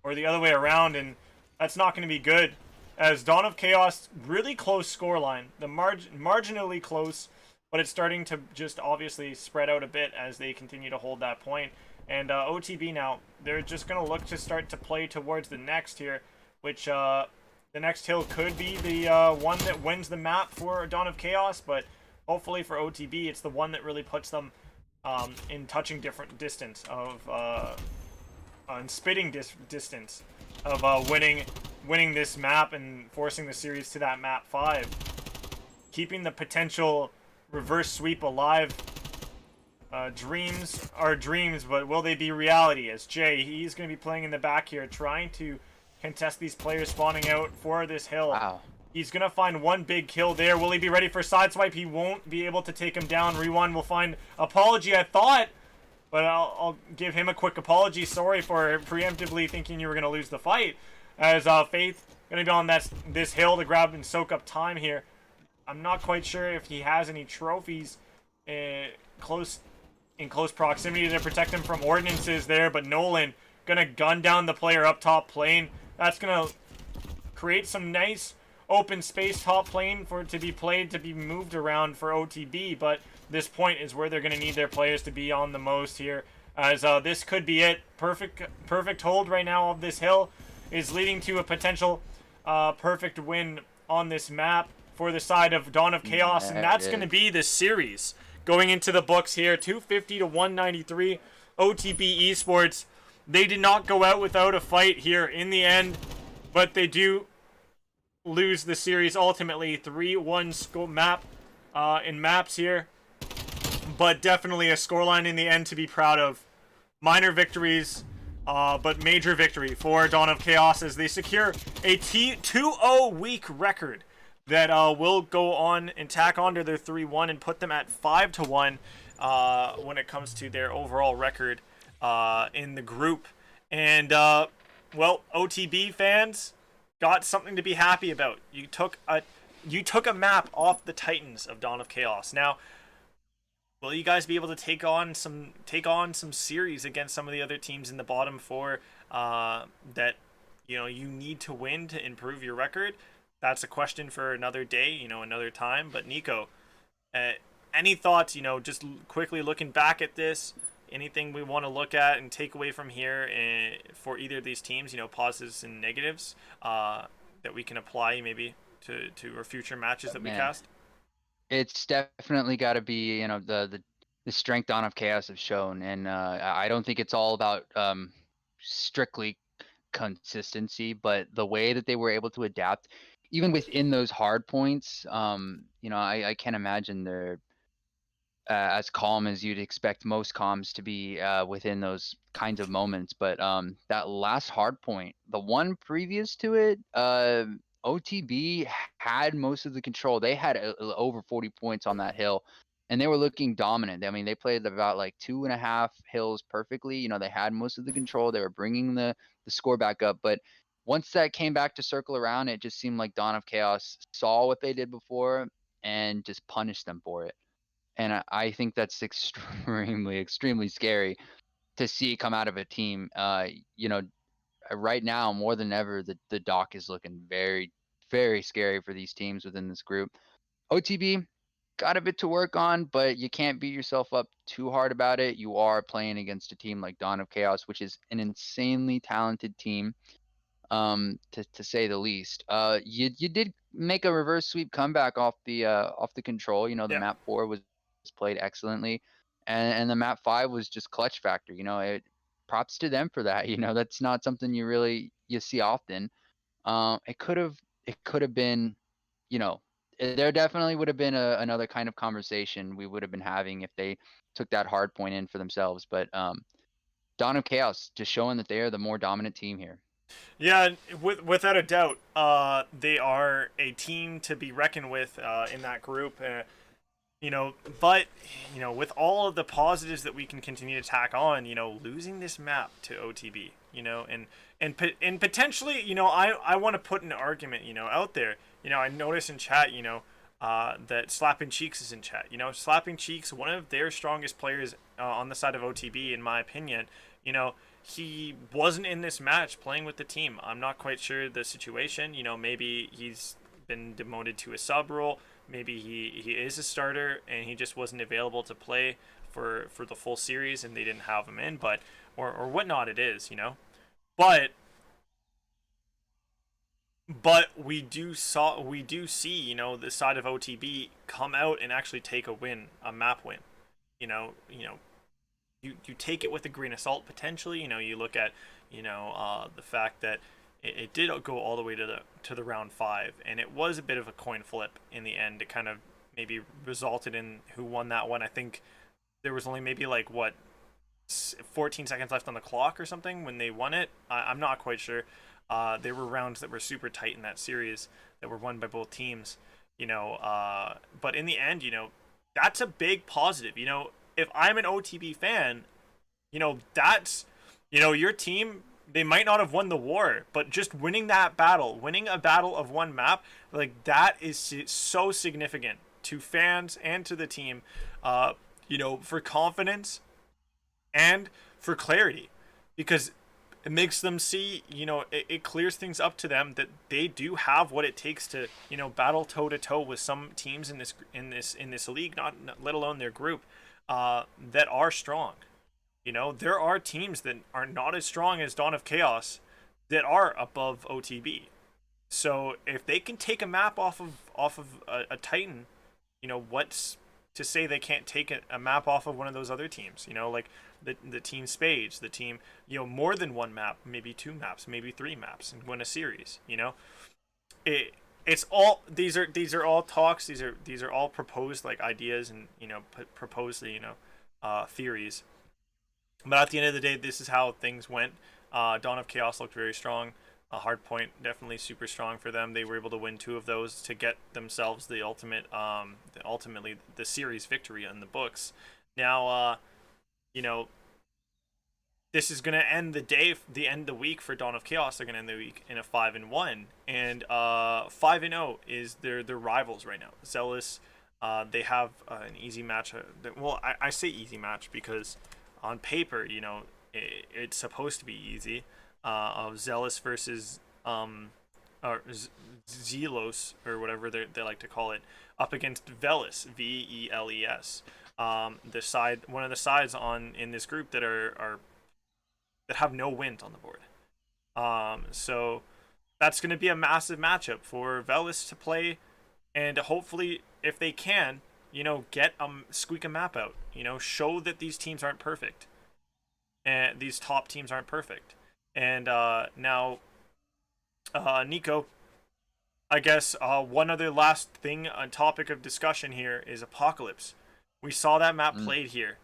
or the other way around, and that's not gonna be good. As Dawn of Chaos, really close scoreline, the marginally close, but it's starting to just obviously spread out a bit as they continue to hold that point. And OTB now, they're just going to look to start to play towards the next here, which the next hill could be the one that wins the map for Dawn of Chaos, but hopefully for OTB, it's the one that really puts them in touching different distance of, in spitting distance of winning this map and forcing the series to that map 5. Keeping the potential reverse sweep alive. Dreams are dreams, but will they be reality? As Jay, he's going to be playing in the back here, trying to contest these players spawning out for this hill. Wow. He's going to find one big kill there. Will he be ready for sideswipe? He won't be able to take him down. Rewind will find Apology, I thought, but I'll give him a quick apology. Sorry for preemptively thinking you were going to lose the fight. As Faith going to be on this hill to grab and soak up time here. I'm not quite sure if he has any trophies in close proximity to protect him from ordinances there, but Nolan gonna gun down the player up top plane. That's gonna create some nice open space top plane for it to be played, to be moved around for OTB, but this point is where they're gonna need their players to be on the most here, as this could be it. Perfect hold right now of this hill is leading to a potential perfect win on this map for the side of Dawn of Chaos, and that's going to be the series going into the books here. 250 to 193. OTB Esports, they did not go out without a fight here in the end, but they do lose the series ultimately. 3-1 map in maps here. but definitely a scoreline in the end to be proud of. Minor victories, but major victory for Dawn of Chaos as they secure a 2-0 week record that will go on and tack on to their 3-1 and put them at 5-1 when it comes to their overall record in the group. And well, OTB fans got something to be happy about. You took a map off the Titans of Dawn of Chaos. Now, will you guys be able to take on some series against some of the other teams in the bottom four that you need to win to improve your record? That's a question for another day, another time. But Nico, any thoughts? Just quickly looking back at this, anything we want to look at and take away from here for either of these teams? Positives and negatives that we can apply maybe to our future matches that we cast. It's definitely got to be the strength Dawn of Chaos have shown, and I don't think it's all about strictly consistency, but the way that they were able to adapt even within those hard points. I can't imagine they're as calm as you'd expect most comms to be within those kinds of moments. But that last hard point, the one previous to it, OTB had most of the control. They had over 40 points on that hill, and they were looking dominant. I mean, they played about like 2.5 hills perfectly. They had most of the control. They were bringing the score back up. But once that came back to circle around, it just seemed like Dawn of Chaos saw what they did before and just punished them for it. And I think that's extremely, extremely scary to see come out of a team. Right now, more than ever, the dock is looking very, very scary for these teams within this group. OTB got a bit to work on, but you can't beat yourself up too hard about it. You are playing against a team like Dawn of Chaos, which is an insanely talented team, to say the least. You did make a reverse sweep comeback off the control. The map 4 was played excellently, and the map 5 was just clutch factor. Props to them for that. That's not something you see often. It could have been, there definitely would have been another kind of conversation we would have been having if they took that hard point in for themselves. But Dawn of Chaos just showing that they are the more dominant team here. Yeah, without a doubt, they are a team to be reckoned with in that group. But with all of the positives that we can continue to tack on, losing this map to OTB, and potentially, I want to put an argument, out there. I notice in chat, that Slapping Cheeks is in chat. Slapping Cheeks, one of their strongest players on the side of OTB, in my opinion. He wasn't in this match playing with the team. I'm not quite sure the situation. Maybe he's been demoted to a sub role. Maybe he is a starter and he just wasn't available to play for the full series and they didn't have him in, but or whatnot it is, But we do see, the side of OTB come out and actually take a map win. You take it with a grain of salt potentially. You look at the fact that it did go all the way to the round 5, and it was a bit of a coin flip in the end. It kind of maybe resulted in who won that one. I think there was only maybe 14 seconds left on the clock or something when they won it. I'm not quite sure. There were rounds that were super tight in that series that were won by both teams. But in the end, that's a big positive. If I'm an OTB fan, that's your team. They might not have won the war, but just winning that battle, winning a battle of one map, that is so significant to fans and to the team, for confidence and for clarity, because it makes them see, it clears things up to them that they do have what it takes to, battle toe to toe with some teams in this league, not let alone their group, that are strong. There are teams that are not as strong as Dawn of Chaos that are above OTB. So if they can take a map off of a Titan, what's to say they can't take a map off of one of those other teams? Like the team Spades, the team, more than one map, maybe 2 maps, maybe 3 maps, and win a series. it's all these are all talks. These are all proposed like ideas and proposed theories. But at the end of the day, this is how things went. Dawn of Chaos looked very strong. Hardpoint definitely super strong for them. They were able to win 2 of those to get themselves the ultimately the series victory in the books. Now, this is gonna end the end of the week for Dawn of Chaos. They're gonna end the week in a 5-1, and 5-0 is their rivals right now. Zealous, they have an easy match. Well, I say easy match because on paper, it's supposed to be easy. Of Zealous versus or Zelos or whatever they like to call it, up against Veles, Veles. One of the sides in this group that that have no wins on the board. So that's going to be a massive matchup for Veles to play, and hopefully, if they can, get squeak a map out. Show that these teams aren't perfect, and these top teams aren't perfect. And now, Nico, I guess one other last thing, a topic of discussion here is Apocalypse. We saw that map played here.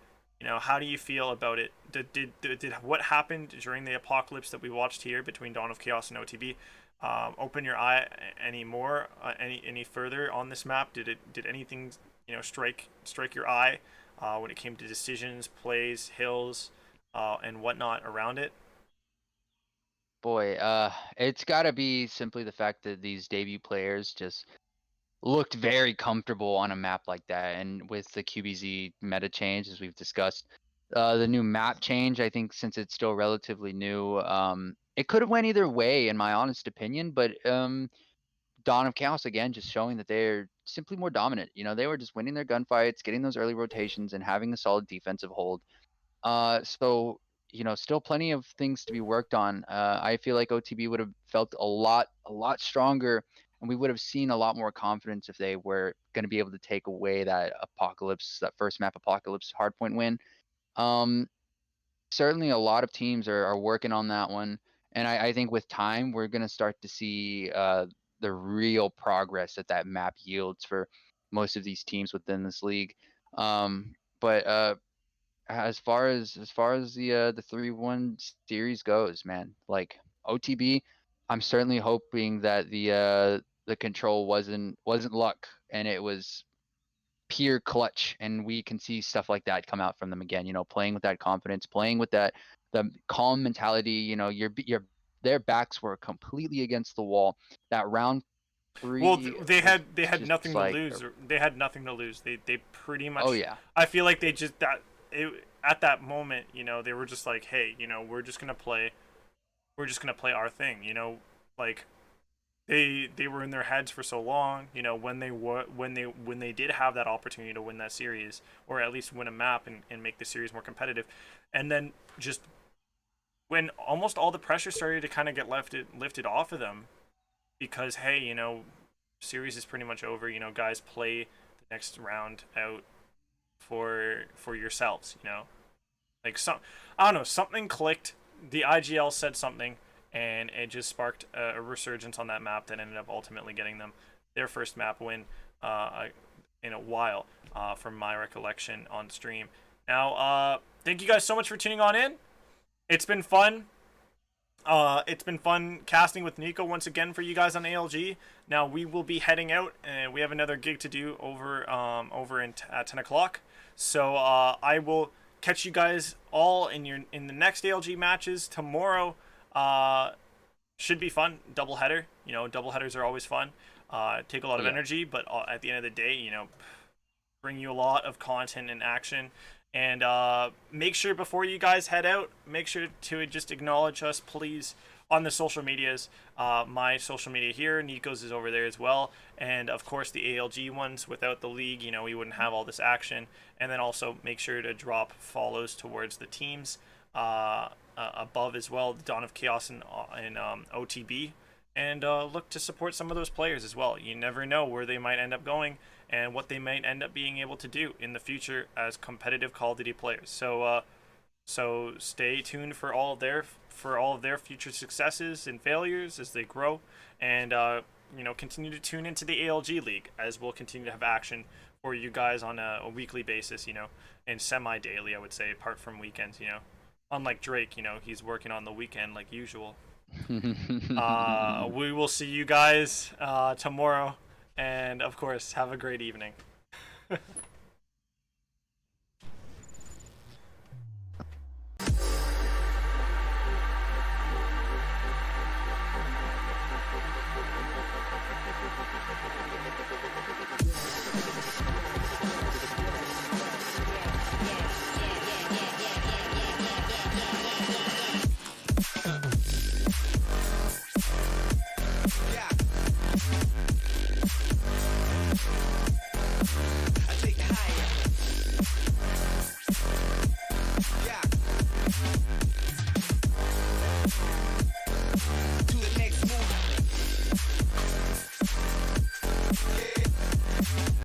How do you feel about it? Did what happened during the Apocalypse that we watched here between Dawn of Chaos and OTB open your eye any more, any further on this map? Did anything strike your eye when it came to decisions, plays, hills, and whatnot around it? Boy, it's got to be simply the fact that these debut players just looked very comfortable on a map like that, and with the QBZ meta change, as we've discussed, the new map change, I think since it's still relatively new, it could have went either way in my honest opinion, but Dawn of Chaos again just showing that they're simply more dominant. They were just winning their gunfights, getting those early rotations, and having a solid defensive hold. So still plenty of things to be worked on. I feel like OTB would have felt a lot stronger, and we would have seen a lot more confidence if they were going to be able to take away that first map Apocalypse hardpoint win. Certainly a lot of teams are working on that one, and I think with time we're going to start to see the real progress that map yields for most of these teams within this league. But as far as the 3-1 series goes, man, like OTB, I'm certainly hoping that the control wasn't luck and it was pure clutch, and we can see stuff like that come out from them again. Playing with that confidence, playing with the calm mentality. Their backs were completely against the wall. That round 3. Well, they had nothing to like, lose. They had nothing to lose. They pretty much. Oh yeah. I feel like they just at that moment, they were just like, hey, we're just gonna play our thing. Like they were in their heads for so long. When they did have that opportunity to win that series, or at least win a map and make the series more competitive, and then just when almost all the pressure started to kind of get lifted off of them, because hey, series is pretty much over. Guys, play the next round out for yourselves. Like I don't know, something clicked. The IGL said something, and it just sparked a resurgence on that map that ended up ultimately getting them their first map win in a while, from my recollection on stream. Now, thank you guys so much for tuning on in. It's been fun. It's been fun casting with Nico once again for you guys on ALG. Now we will be heading out, and we have another gig to do over at 10 o'clock. So I will catch you guys all in the next ALG matches tomorrow. Should be fun. Doubleheader. Doubleheaders are always fun. Take a lot of energy, but at the end of the day, bring you a lot of content and action. And make sure before you guys head out, make sure to just acknowledge us, please, on the social medias. My social media here, Nico's is over there as well. And, of course, the ALG ones. Without the league, we wouldn't have all this action. And then also make sure to drop follows towards the teams above as well, the Dawn of Chaos and OTB. And look to support some of those players as well. You never know where they might end up going and what they might end up being able to do in the future as competitive Call of Duty players. So stay tuned for all of their future successes and failures as they grow, and you know, continue to tune into the ALG League, as we'll continue to have action for you guys on a weekly basis, you know, and semi-daily, I would say, apart from weekends, you know. Unlike Drake, you know, he's working on the weekend like usual. We will see you guys tomorrow, and of course, have a great evening.